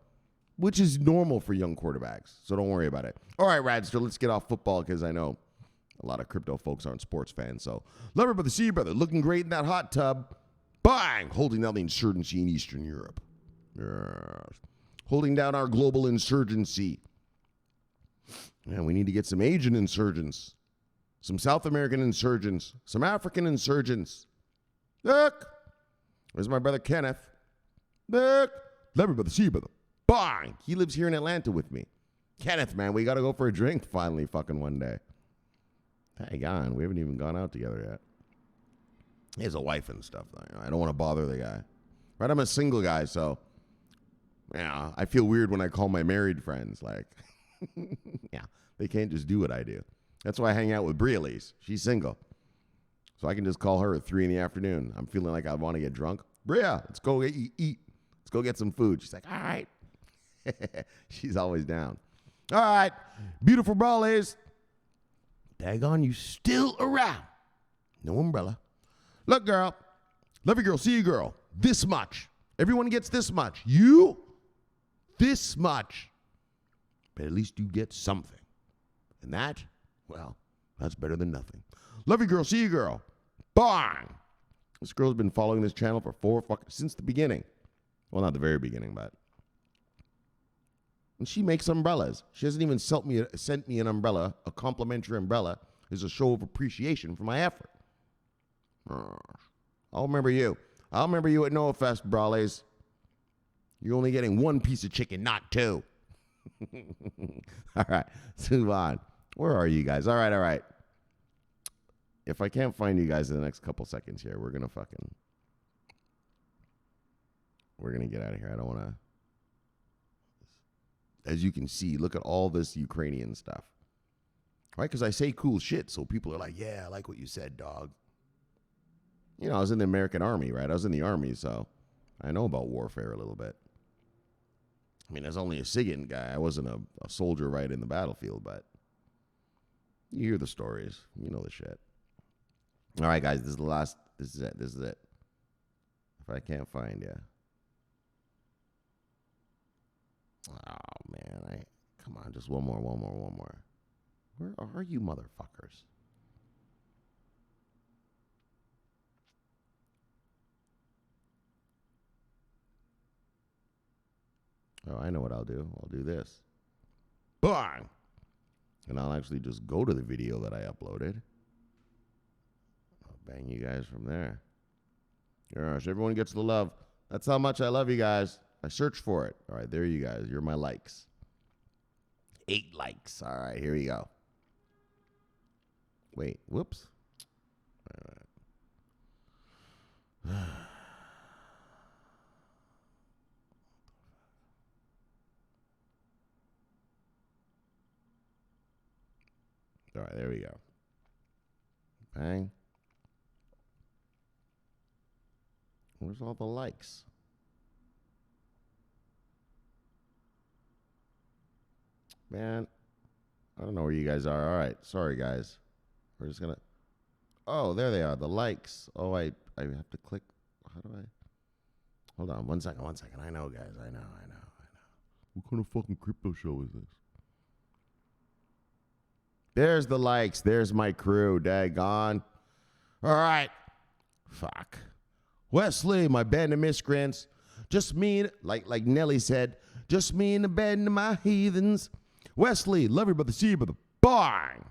which is normal for young quarterbacks. So don't worry about it. All right, Radster, let's get off football because I know a lot of crypto folks aren't sports fans. So love you, brother. See you, brother. Looking great in that hot tub. Bang! Holding down the insurgency in Eastern Europe. Yes. Holding down our global insurgency. Man, we need to get some Asian insurgents, some South American insurgents, some African insurgents. Look! Where's my brother Kenneth? Look! Love you, brother. See you, brother. Bang! He lives here in Atlanta with me. Kenneth, man, we got to go for a drink finally fucking one day. Hang on. We haven't even gone out together yet. He has a wife and stuff. I don't want to bother the guy. Right? I'm a single guy, so yeah, I feel weird when I call my married friends. Like, yeah, they can't just do what I do. That's why I hang out with Brie Elise. She's single. So I can just call her at 3 in the afternoon. I'm feeling like I want to get drunk. Bria, let's go eat. Let's go get some food. She's like, all right. She's always down. All right. Beautiful brawlers. Daggone, you still around. No umbrella. Look, girl. Love you, girl. See you, girl. This much. Everyone gets this much. You, this much. But at least you get something. And that, well, that's better than nothing. Love you, girl. See you, girl. Bang. This girl's been following this channel for since the beginning. Well, not the very beginning, but. And she makes umbrellas. She hasn't even sent me an umbrella, a complimentary umbrella, as a show of appreciation for my effort. I'll remember you. I'll remember you at Noah Fest, Brawleys. You're only getting 1 piece of chicken, not 2. All right, let's move on. Where are you guys? All right. If I can't find you guys in the next couple seconds here, we're going to get out of here. I don't want to. As you can see, look at all this Ukrainian stuff. Right? Because I say cool shit, so people are like, yeah, I like what you said, dog. You know, I was in the American Army, right? I was in the Army, so I know about warfare a little bit. I mean, as only a SIGINT guy, I wasn't a soldier right in the battlefield, but you hear the stories. You know the shit. All right, guys, this is the last. This is it. If I can't find you. Oh, man. Come on, just one more. Where are you motherfuckers? Oh, I know what I'll do. I'll do this. Bang! And I'll actually just go to the video that I uploaded. I'll bang you guys from there. Gosh, everyone gets the love. That's how much I love you guys. I searched for it. All right, there you guys. You're my likes. 8 likes. All right, here we go. Wait, whoops. All right. All right, there we go. Bang. Where's all the likes? Man, I don't know where you guys are. All right, sorry, guys. We're just going to... Oh, there they are, the likes. Oh, I have to click. How do I? Hold on, one second. I know, guys. I know. What kind of fucking crypto show is this? There's the likes. There's my crew. Daggone. All right. Fuck. Wesley, my band of miscreants. Just me, like Nelly said, just me and the band of my heathens. Wesley, love you, brother. See you, brother. Bang.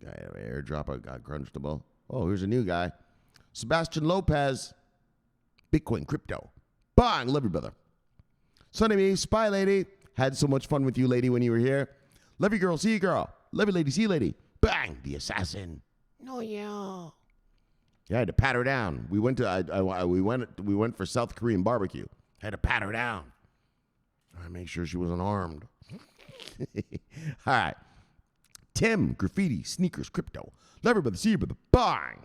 Guy airdrop got crunchable. Oh, here's a new guy. Sebastian Lopez. Bitcoin crypto. Bang. Love you, brother. Sunny Me, Spy Lady. Had so much fun with you, lady, when you were here. Love you, girl. See you, girl. Love you, lady. See you, lady. Bang. The assassin. No, yeah. Yeah, I had to pat her down. We went to we went for South Korean barbecue. I had to pat her down. I make sure she wasn't armed. All right. Tim, graffiti, sneakers, crypto. Love you, brother. See you, brother. Bang.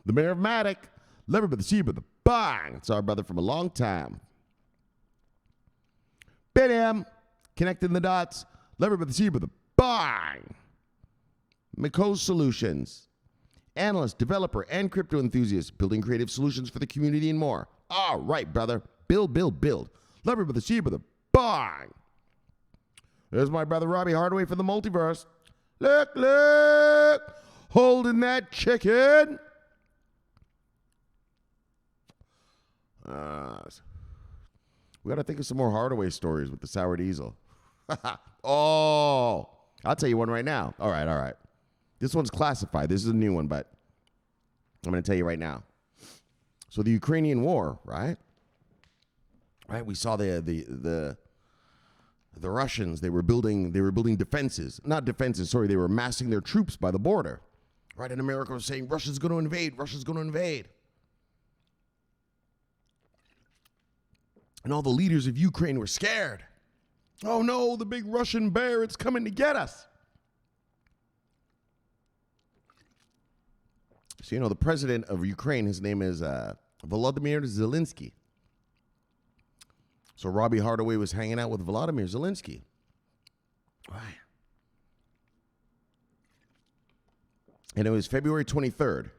The mayor of Matic. Love you, brother. See you, brother. Bang. It's our brother from a long time. Bam. Connecting the dots. Love you, brother. See you, brother. Bang. McCo's Solutions. Analyst, developer, and crypto enthusiast, building creative solutions for the community and more. All right, brother. Build. Love you, brother. See you, brother. Bang. There's my brother Robbie Hardaway from the multiverse. Look. Holding that chicken. We got to think of some more Hardaway stories with the sour diesel. Oh, I'll tell you one right now. All right. This one's classified. This is a new one, but I'm going to tell you right now. So the Ukrainian war, right? Right. We saw the Russians. They were building defenses, not defenses. Sorry, they were massing their troops by the border, right? And America was saying Russia's going to invade. And all the leaders of Ukraine were scared. Oh no, the big Russian bear! It's coming to get us. So, the president of Ukraine, his name is Volodymyr Zelensky. So Robbie Hardaway was hanging out with Volodymyr Zelensky. Right. And it was February 23rd.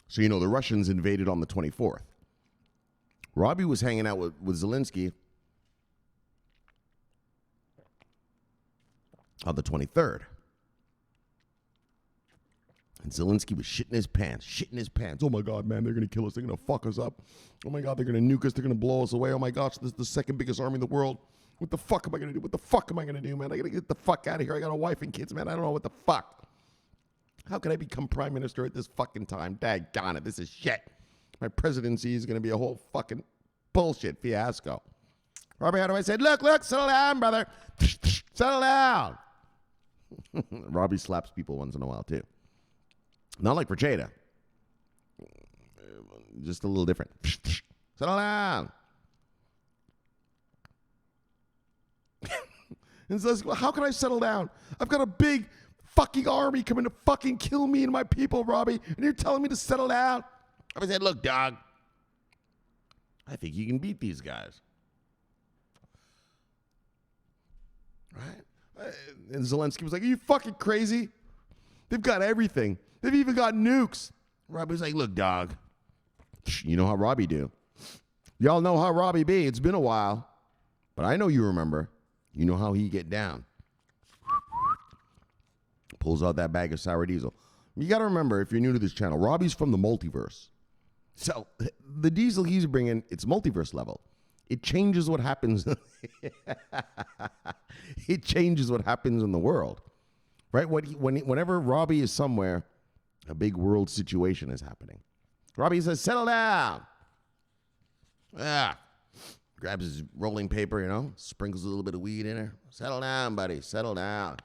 So, the Russians invaded on the 24th. Robbie was hanging out with Zelensky on the 23rd. And Zelensky was shitting his pants. Oh my God, man, they're going to kill us. They're going to fuck us up. Oh my God, they're going to nuke us. They're going to blow us away. Oh my gosh, this is the second biggest army in the world. What the fuck am I going to do? Man? I got to get the fuck out of here. I got a wife and kids, man. I don't know what the fuck. How can I become prime minister at this fucking time? Daggone it, this is shit. My presidency is going to be a whole fucking bullshit fiasco. Robbie Hardaway said, look, settle down, brother. Settle down. Robbie slaps people once in a while, too. Not like Vegeta. Just a little different. Settle down. And says, well, how can I settle down? I've got a big fucking army coming to fucking kill me and my people, Robbie. And you're telling me to settle down? I said, look, dog. I think you can beat these guys. Right? And Zelensky was like, are you fucking crazy? They've got everything. They've even got nukes. Robbie's like, look, dog. You know how Robbie do. Y'all know how Robbie be. It's been a while. But I know you remember. You know how he get down. Pulls out that bag of sour diesel. You got to remember, if you're new to this channel, Robbie's from the multiverse. So the diesel he's bringing, it's multiverse level. It changes what happens. It changes what happens in the world. Right? Whenever Robbie is somewhere, a big world situation is happening. Robbie says, settle down. Grabs his rolling paper, sprinkles a little bit of weed in there. Settle down, buddy. Settle down.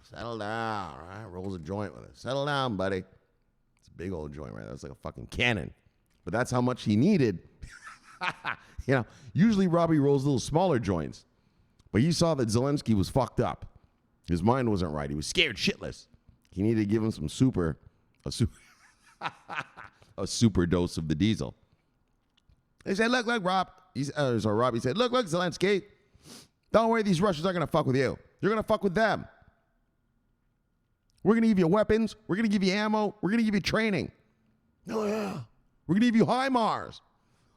Settle down. All right? Rolls a joint with it. Settle down, buddy. It's a big old joint, right? That's like a fucking cannon. But that's how much he needed. Usually Robbie rolls little smaller joints. But you saw that Zelensky was fucked up. His mind wasn't right. He was scared shitless. He needed to give him a super dose of the diesel. They said, look, Rob. Robbie said, look, Zelensky. Don't worry, these Russians aren't going to fuck with you. You're going to fuck with them. We're going to give you weapons. We're going to give you ammo. We're going to give you training. Oh, yeah. We're going to give you HIMARS.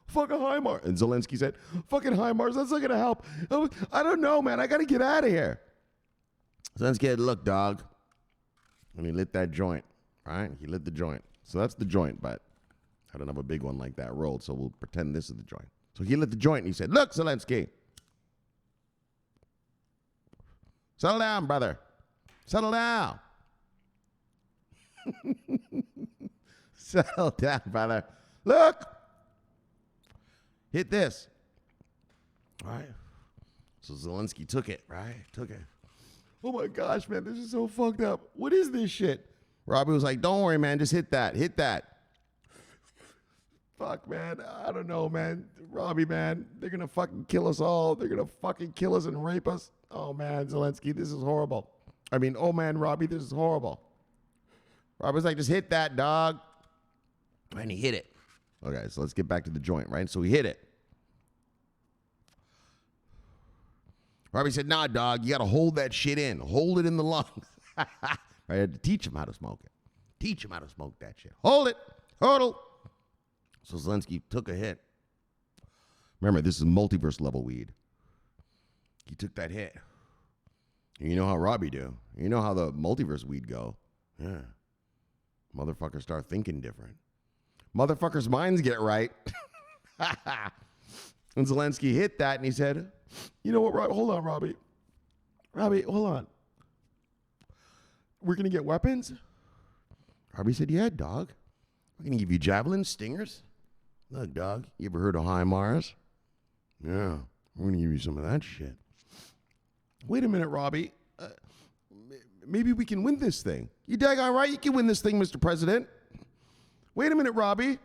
Fucking HIMARS. And Zelensky said, fucking HIMARS, that's not going to help. I don't know, man. I got to get out of here. Zelensky said, look, dog. And he lit that joint, right? He lit the joint. So that's the joint, but I don't have a big one like that rolled, so we'll pretend this is the joint. So he lit the joint, and he said, look, Zelensky. Settle down, brother. Settle down. Settle down, brother. Look. Hit this. All right. So Zelensky took it, right? Took it. Oh, my gosh, man. This is so fucked up. What is this shit? Robbie was like, don't worry, man. Just hit that. Hit that. Fuck, man. I don't know, man. Robbie, man. They're going to fucking kill us all. They're going to fucking kill us and rape us. Oh, man, Zelensky, this is horrible. I mean, oh, man, Robbie, this is horrible. Robbie was like, just hit that, dog. And he hit it. Okay, so let's get back to the joint, right? So he hit it. Robbie said, nah, dog, you got to hold that shit in. Hold it in the lungs. I had to teach him how to smoke it. Teach him how to smoke that shit. Hold it. Hodl. So Zelensky took a hit. Remember, this is multiverse level weed. He took that hit. And you know how Robbie do. You know how the multiverse weed go. Yeah. Motherfuckers start thinking different. Motherfuckers' minds get right. And Zelensky hit that and he said, you know what, hold on, Robbie. Robbie, hold on. We're going to get weapons? Robbie said, yeah, dog. We're going to give you javelins, stingers. Look, dog, you ever heard of HIMARS? Yeah, we're going to give you some of that shit. Wait a minute, Robbie. Maybe we can win this thing. You daggone right you can win this thing, Mr. President. Wait a minute, Robbie.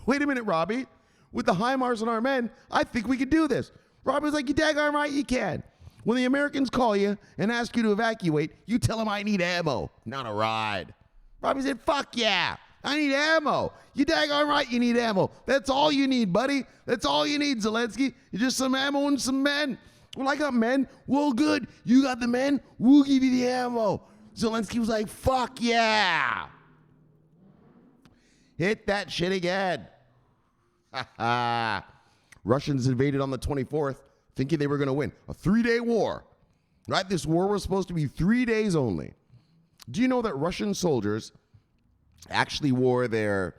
Wait a minute, Robbie. With the HIMARS and our men, I think we could do this. Robbie was like, you daggone right you can. When the Americans call you and ask you to evacuate, you tell them I need ammo, not a ride. Robbie said, fuck yeah, I need ammo. You daggone right you need ammo. That's all you need, buddy. That's all you need, Zelensky. Just some ammo and some men. Well, I got men. Well, good. You got the men. We'll give you the ammo. Zelensky was like, fuck yeah. Hit that shit again. Russians invaded on the 24th, thinking they were going to win. A 3-day war. Right? This war was supposed to be 3 days only. Do you know that Russian soldiers actually wore their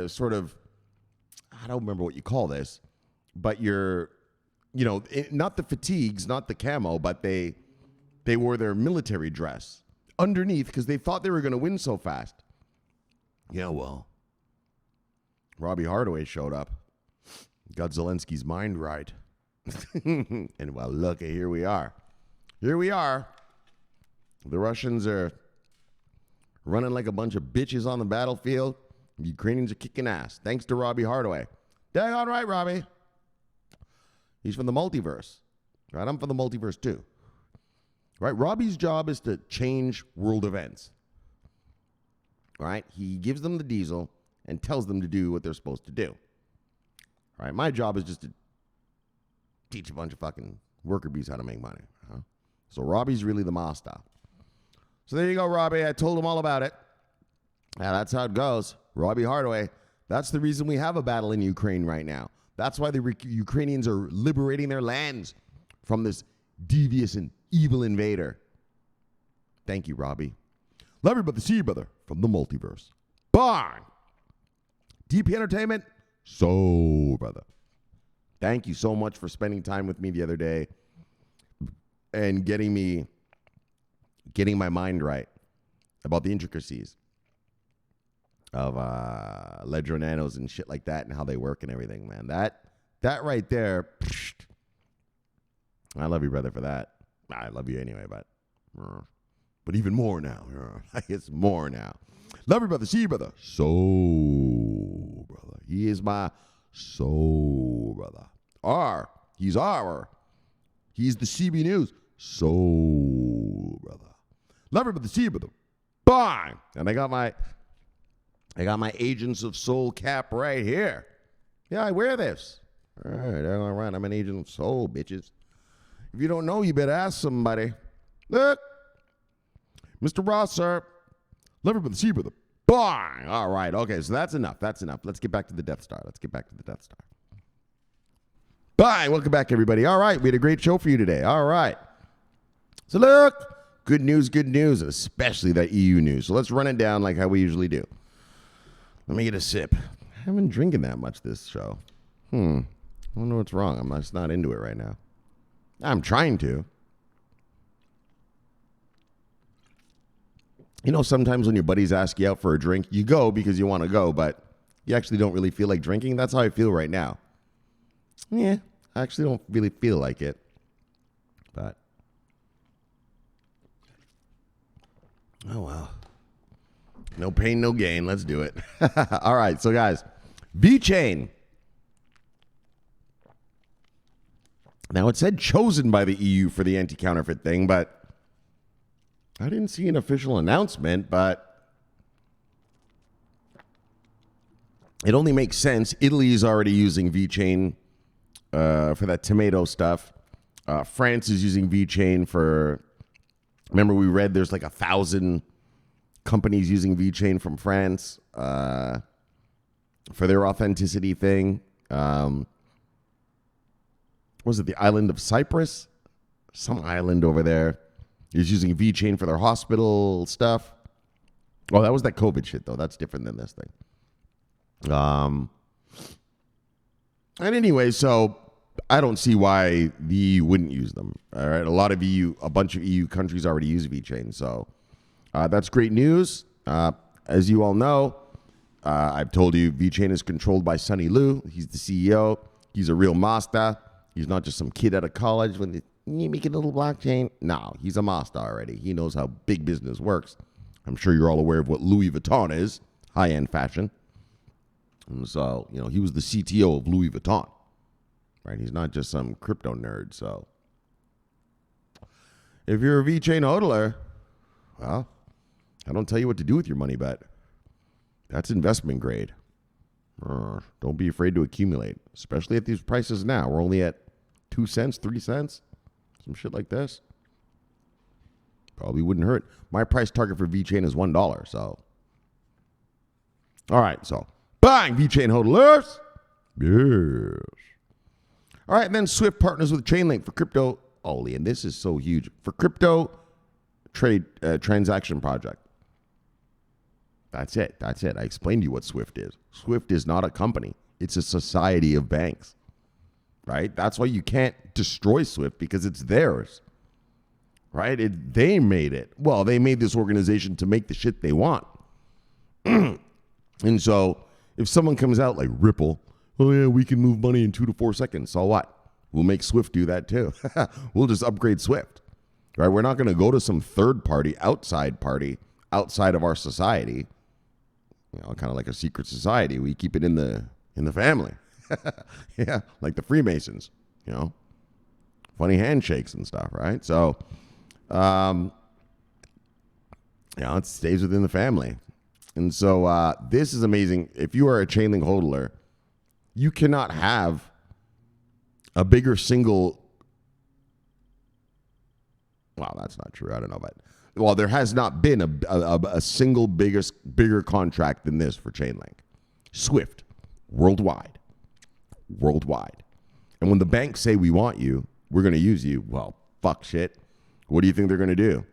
sort of, I don't remember what you call this, but not the fatigues, not the camo, but they wore their military dress underneath because they thought they were going to win so fast. Yeah, well, Robbie Hardaway showed up, got Zelensky's mind right. And well, look, here we are. Here we are. The Russians are running like a bunch of bitches on the battlefield. The Ukrainians are kicking ass, thanks to Robbie Hardaway. Dang on right, Robbie. He's from the multiverse. Right? I'm from the multiverse too. Right? Robbie's job is to change world events. All right? He gives them the diesel and tells them to do what they're supposed to do. All right? My job is just to teach a bunch of fucking worker bees how to make money. Huh? So Robbie's really the master. So there you go, Robbie. I told him all about it. Yeah, that's how it goes. Robbie Hardaway. That's the reason we have a battle in Ukraine right now. That's why the Ukrainians are liberating their lands from this devious and evil invader. Thank you, Robbie. Love you, brother. See you, brother. From the multiverse. Bye. DP Entertainment. So, brother. Thank you so much for spending time with me the other day and getting my mind right about the intricacies of Ledger Nanos and shit like that and how they work and everything, man. That right there, I love you, brother, for that. I love you anyway, but even more now. It's more now. Love you, brother. See you, brother. So, brother. He is my soul, brother. He's the CB News. So, brother. Love you, brother. See you, brother. Bye. And I got my Agents of Soul cap right here. Yeah, I wear this. All right, I'm an agent of soul, bitches. If you don't know, you better ask somebody. Look, Mr. Ross, sir. Lever with the sea, brother. Bang! All right, okay, so that's enough. That's enough. Let's get back to the Death Star. Bang! Welcome back, everybody. All right, we had a great show for you today. All right. So look, good news, especially that EU news. So let's run it down like how we usually do. Let me get a sip. I haven't been drinking that much this show. I don't know what's wrong. I'm just not into it right now. I'm trying to. You know, sometimes when your buddies ask you out for a drink, you go because you want to go, but you actually don't really feel like drinking. That's how I feel right now. Yeah, I actually don't really feel like it. But, oh well. No pain, no gain. Let's do it. All right, so guys, VeChain. Now, it said chosen by the EU for the anti-counterfeit thing, but I didn't see an official announcement, but it only makes sense. Italy is already using VeChain for that tomato stuff. France is using VeChain for, remember we read there's like 1,000 companies using VeChain from France for their authenticity thing. Was it the island of Cyprus? Some island over there is using VeChain for their hospital stuff. Oh, that was that COVID shit, though. That's different than this thing. And anyway, so I don't see why the EU wouldn't use them. All right, a bunch of EU countries already use VeChain, so that's great news. As you all know, I've told you VeChain is controlled by Sonny Liu. He's the CEO. He's a real master. He's not just some kid out of college when you make a little blockchain. No, he's a master already. He knows how big business works. I'm sure you're all aware of what Louis Vuitton is, high-end fashion. And so, you know, he was the CTO of Louis Vuitton, right? He's not just some crypto nerd. So if you're a VeChain hodler, well, I don't tell you what to do with your money, but that's investment grade. Don't be afraid to accumulate, especially at these prices now. We're only at 2 cents, 3 cents, some shit like this. Probably wouldn't hurt. My price target for VeChain is $1. So, all right. So, bang, VeChain hodlers. Yes. All right. And then Swift partners with Chainlink for crypto only, and this is so huge for crypto trade transaction project. That's it. I explained to you what Swift is. Swift is not a company. It's a society of banks, right? That's why you can't destroy Swift because it's theirs, right? They made it. Well, they made this organization to make the shit they want. And so if someone comes out like Ripple, oh yeah, we can move money in 2 to 4 seconds. So what? We'll make Swift do that too. We'll just upgrade Swift, right? We're not going to go to some third party outside of our society. You know, kind of like a secret society. We keep it in the family. Yeah, like the Freemasons, you know. Funny handshakes and stuff, right? So, you know, it stays within the family. And so this is amazing. If you are a Chainlink hodler, you cannot have a bigger single. Well, that's not true. I don't know, but well, there has not been a single bigger contract than this for Chainlink. Swift, worldwide. And when the banks say we want you, we're going to use you, well, fuck shit. What do you think they're going to do?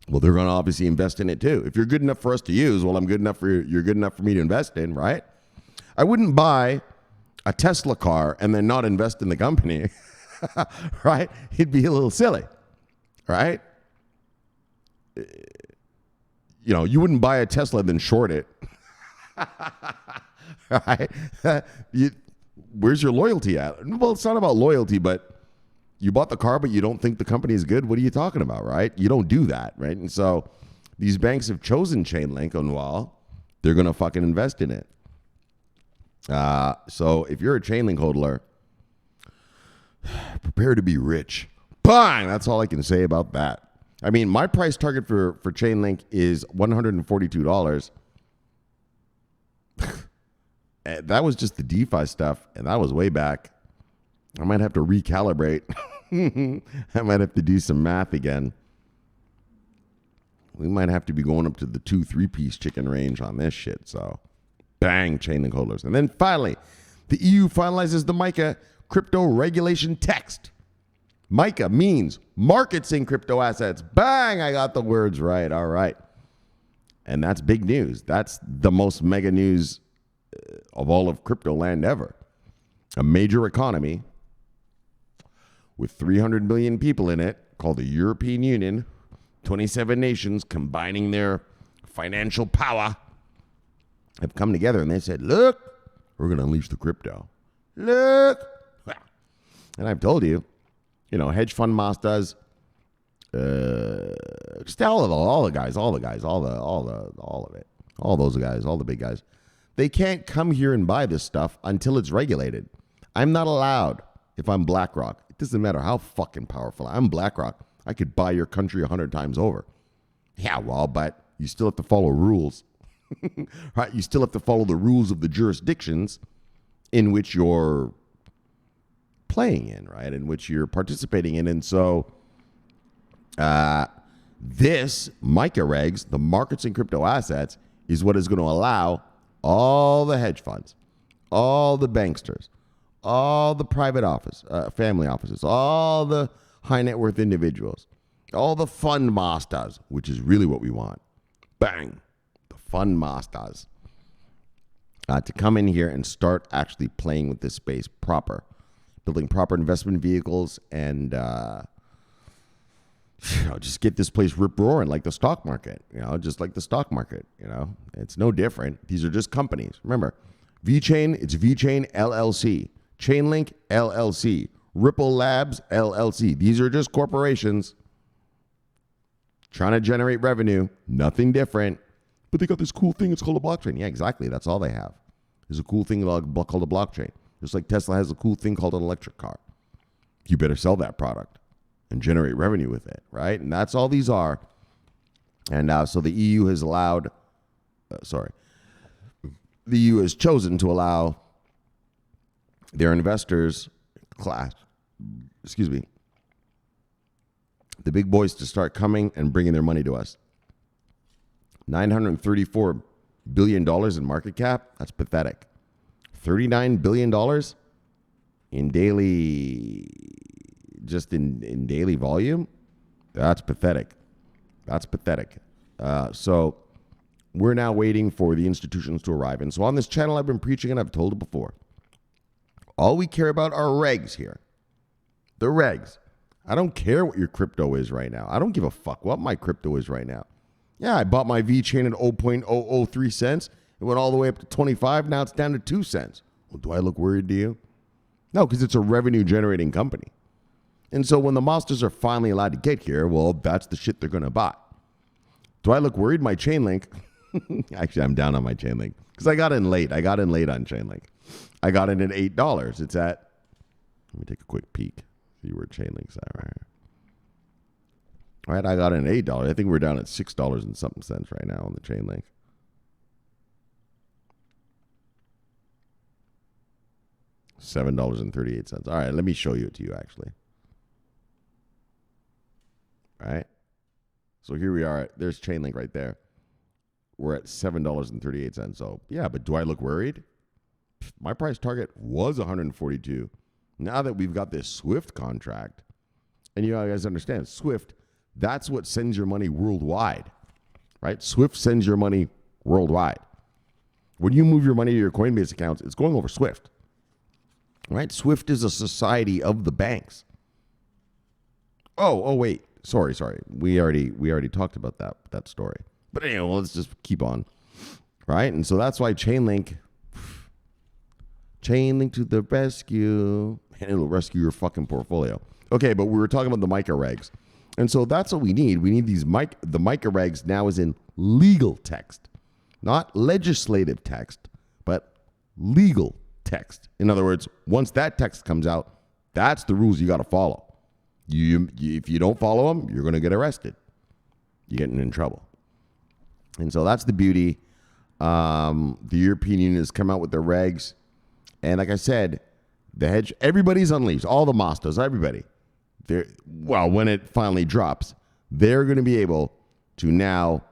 Well, they're going to obviously invest in it too. If you're good enough for us to use, well, you're good enough for me to invest in, right? I wouldn't buy a Tesla car and then not invest in the company, right? It'd be a little silly, right? You know, you wouldn't buy a Tesla and then short it. Right? Where's your loyalty at? Well, it's not about loyalty, but you bought the car, but you don't think the company is good. What are you talking about, right? You don't do that, right? And so these banks have chosen Chainlink, and well, they're going to fucking invest in it. So if you're a Chainlink hodler, prepare to be rich. Bang! That's all I can say about that. I mean, my price target for Chainlink is $142. That was just the DeFi stuff, and that was way back I might have to recalibrate. I might have to do some math again. We might have to be going up to the 2-3-piece chicken range on this shit. So, bang, Chainlink holders. And then finally, the EU finalizes the MiCA crypto regulation text. MiCA means markets in crypto assets. Bang, I got the words right. All right. And that's big news. That's the most mega news of all of crypto land ever. A major economy with 300 million people in it, called the European Union, 27 nations combining their financial power, have come together and they said, look, we're going to unleash the crypto. Look. And I've told you, hedge fund masters, just all the guys, all of it, all those guys, all the big guys, they can't come here and buy this stuff until it's regulated. I'm not allowed if I'm BlackRock. It doesn't matter how fucking powerful I'm BlackRock. I could buy your country 100 times over. Yeah, well, but you still have to follow rules. Right? You still have to follow the rules of the jurisdictions in which you're playing in, right? In which you're participating in. And so this MiCA regs, the markets in crypto assets, is what is going to allow all the hedge funds, all the banksters, all the private family offices, all the high net worth individuals, all the fund masters, which is really what we want. Bang, the fund masters, to come in here and start actually playing with this space proper, building proper investment vehicles, and just get this place rip roaring like the stock market. Just like the stock market. It's no different. These are just companies. Remember, VeChain, it's VeChain LLC. Chainlink LLC. Ripple Labs LLC. These are just corporations trying to generate revenue. Nothing different. But they got this cool thing. It's called a blockchain. Yeah, exactly. That's all they have. There's a cool thing called a blockchain. Just like Tesla has a cool thing called an electric car. You better sell that product and generate revenue with it, right? And that's all these are. And so the EU has the EU has chosen to allow their investors the big boys, to start coming and bringing their money to us. $934 billion in market cap. That's pathetic. $39 billion in daily volume. That's pathetic. So we're now waiting for the institutions to arrive. And so on this channel, I've been preaching, and I've told it before, all we care about are regs here. The regs. I don't care what your crypto is right now. I don't give a fuck what my crypto is right now. Yeah, I bought my VeChain at 0.003 cents. It went all the way up to 25. Now it's down to 2 cents. Well, do I look worried to you? No, because it's a revenue-generating company. And so when the masters are finally allowed to get here, well, that's the shit they're going to buy. Do I look worried? My Chainlink. Actually, I'm down on my Chainlink because I got in late. I got in late on Chainlink. I got in at $8. It's at, let me take a quick peek. See where Chainlink's at right here. All right, I got in at $8. I think we're down at $6 and something cents right now on the Chainlink. $7.38. All right, let me show you it to you actually. All right. So here we are. There's Chainlink right there. We're at $7.38. So yeah, but do I look worried? My price target was 142. Now that we've got this Swift contract, and you guys understand, Swift, that's what sends your money worldwide, right? Swift sends your money worldwide. When you move your money to your Coinbase accounts, it's going over Swift, right? Swift is a society of the banks. Oh, wait. Sorry. We already talked about that story. But anyway, let's just keep on, right? And so that's why Chainlink to the rescue, and it'll rescue your fucking portfolio. Okay, but we were talking about the MiCA regs. And so that's what we need. We need the MiCA regs now is in legal text, not legislative text, but legal text. In other words, once that text comes out, that's the rules you got to follow. If you don't follow them, you're going to get arrested. You're getting in trouble. And so that's the beauty. The European Union has come out with their regs. And like I said, The hedge, everybody's unleashed. All the Mostas, everybody. Well, when it finally drops, they're going to be able to now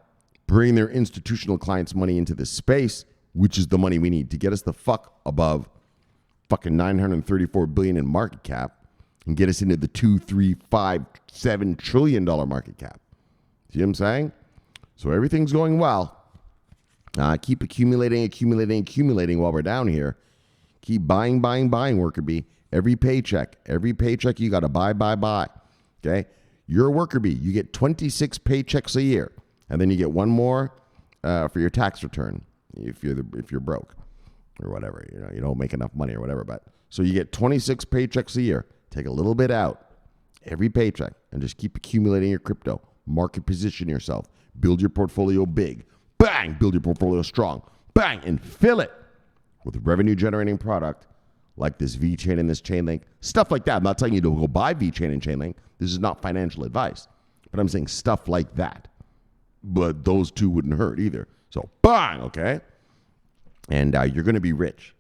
bring their institutional clients' money into this space, which is the money we need to get us the fuck above fucking $934 billion in market cap and get us into the $2, $3, $5, $7 trillion market cap. See what I'm saying? So everything's going well. Keep accumulating while we're down here. Keep buying, worker bee. Every paycheck you got to buy. Okay? You're a worker bee. You get 26 paychecks a year, and then you get one more for your tax return if you're broke or whatever. You don't make enough money or whatever. But so you get 26 paychecks a year. Take a little bit out every paycheck and just keep accumulating your crypto. Market position yourself. Build your portfolio big. Bang! Build your portfolio strong. Bang! And fill it with revenue-generating product like this VeChain and this Chainlink. Stuff like that. I'm not telling you to go buy VeChain and Chainlink. This is not financial advice. But I'm saying stuff like that. But those two wouldn't hurt either. So, bang! Okay? And you're going to be rich.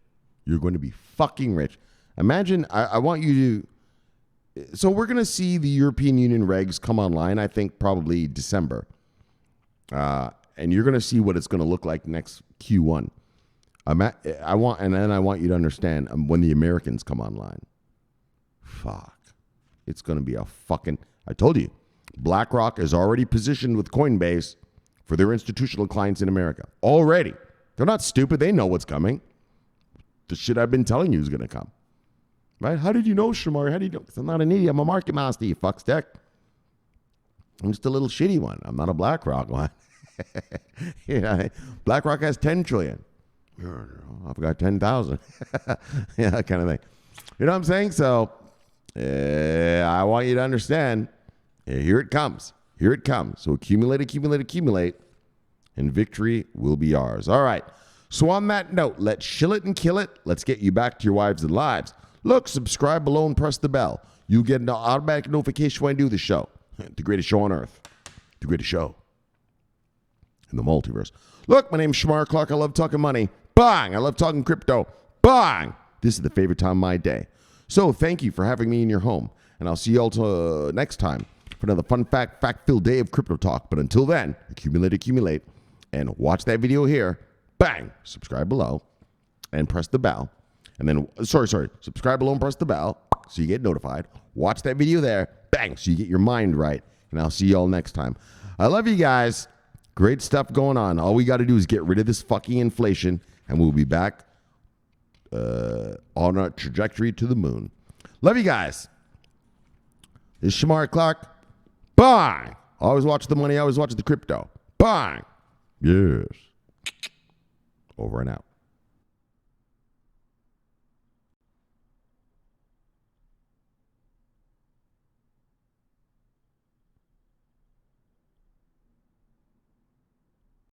You're going to be fucking rich. Imagine, I want you to... So we're going to see the European Union regs come online, I think probably December. And you're going to see what it's going to look like next Q1. I want you to understand when the Americans come online. Fuck. It's going to be a fucking... I told you. BlackRock is already positioned with Coinbase for their institutional clients in America. Already. They're not stupid. They know what's coming. The shit I've been telling you is going to come. Right? How did you know, Shomari? How do you know? Because I'm not an idiot. I'm a market master, you fuckstick. I'm just a little shitty one. I'm not a BlackRock one. BlackRock has 10 trillion. I've got 10,000. Yeah, that kind of thing. You know what I'm saying? So I want you to understand. Here it comes. Here it comes. So accumulate, and victory will be ours. All right. So on that note, let's shill it and kill it. Let's get you back to your wives and lives. Look, subscribe below and press the bell. You get an automatic notification when I do the show. The greatest show on earth. The greatest show in the multiverse. Look, my name's Shomari Clarke. I love talking money. Bang! I love talking crypto. Bang! This is the favorite time of my day. So thank you for having me in your home. And I'll see you all next time for another fun fact-filled day of crypto talk. But until then, accumulate, and watch that video here. Bang! Subscribe below and press the bell. And then, subscribe below and press the bell so you get notified. Watch that video there. Bang! So you get your mind right. And I'll see you all next time. I love you guys. Great stuff going on. All we got to do is get rid of this fucking inflation, and we'll be back on our trajectory to the moon. Love you guys. This is Shomari Clarke. Bye. Always watch the money. Always watch the crypto. Bye. Yes. Over and out.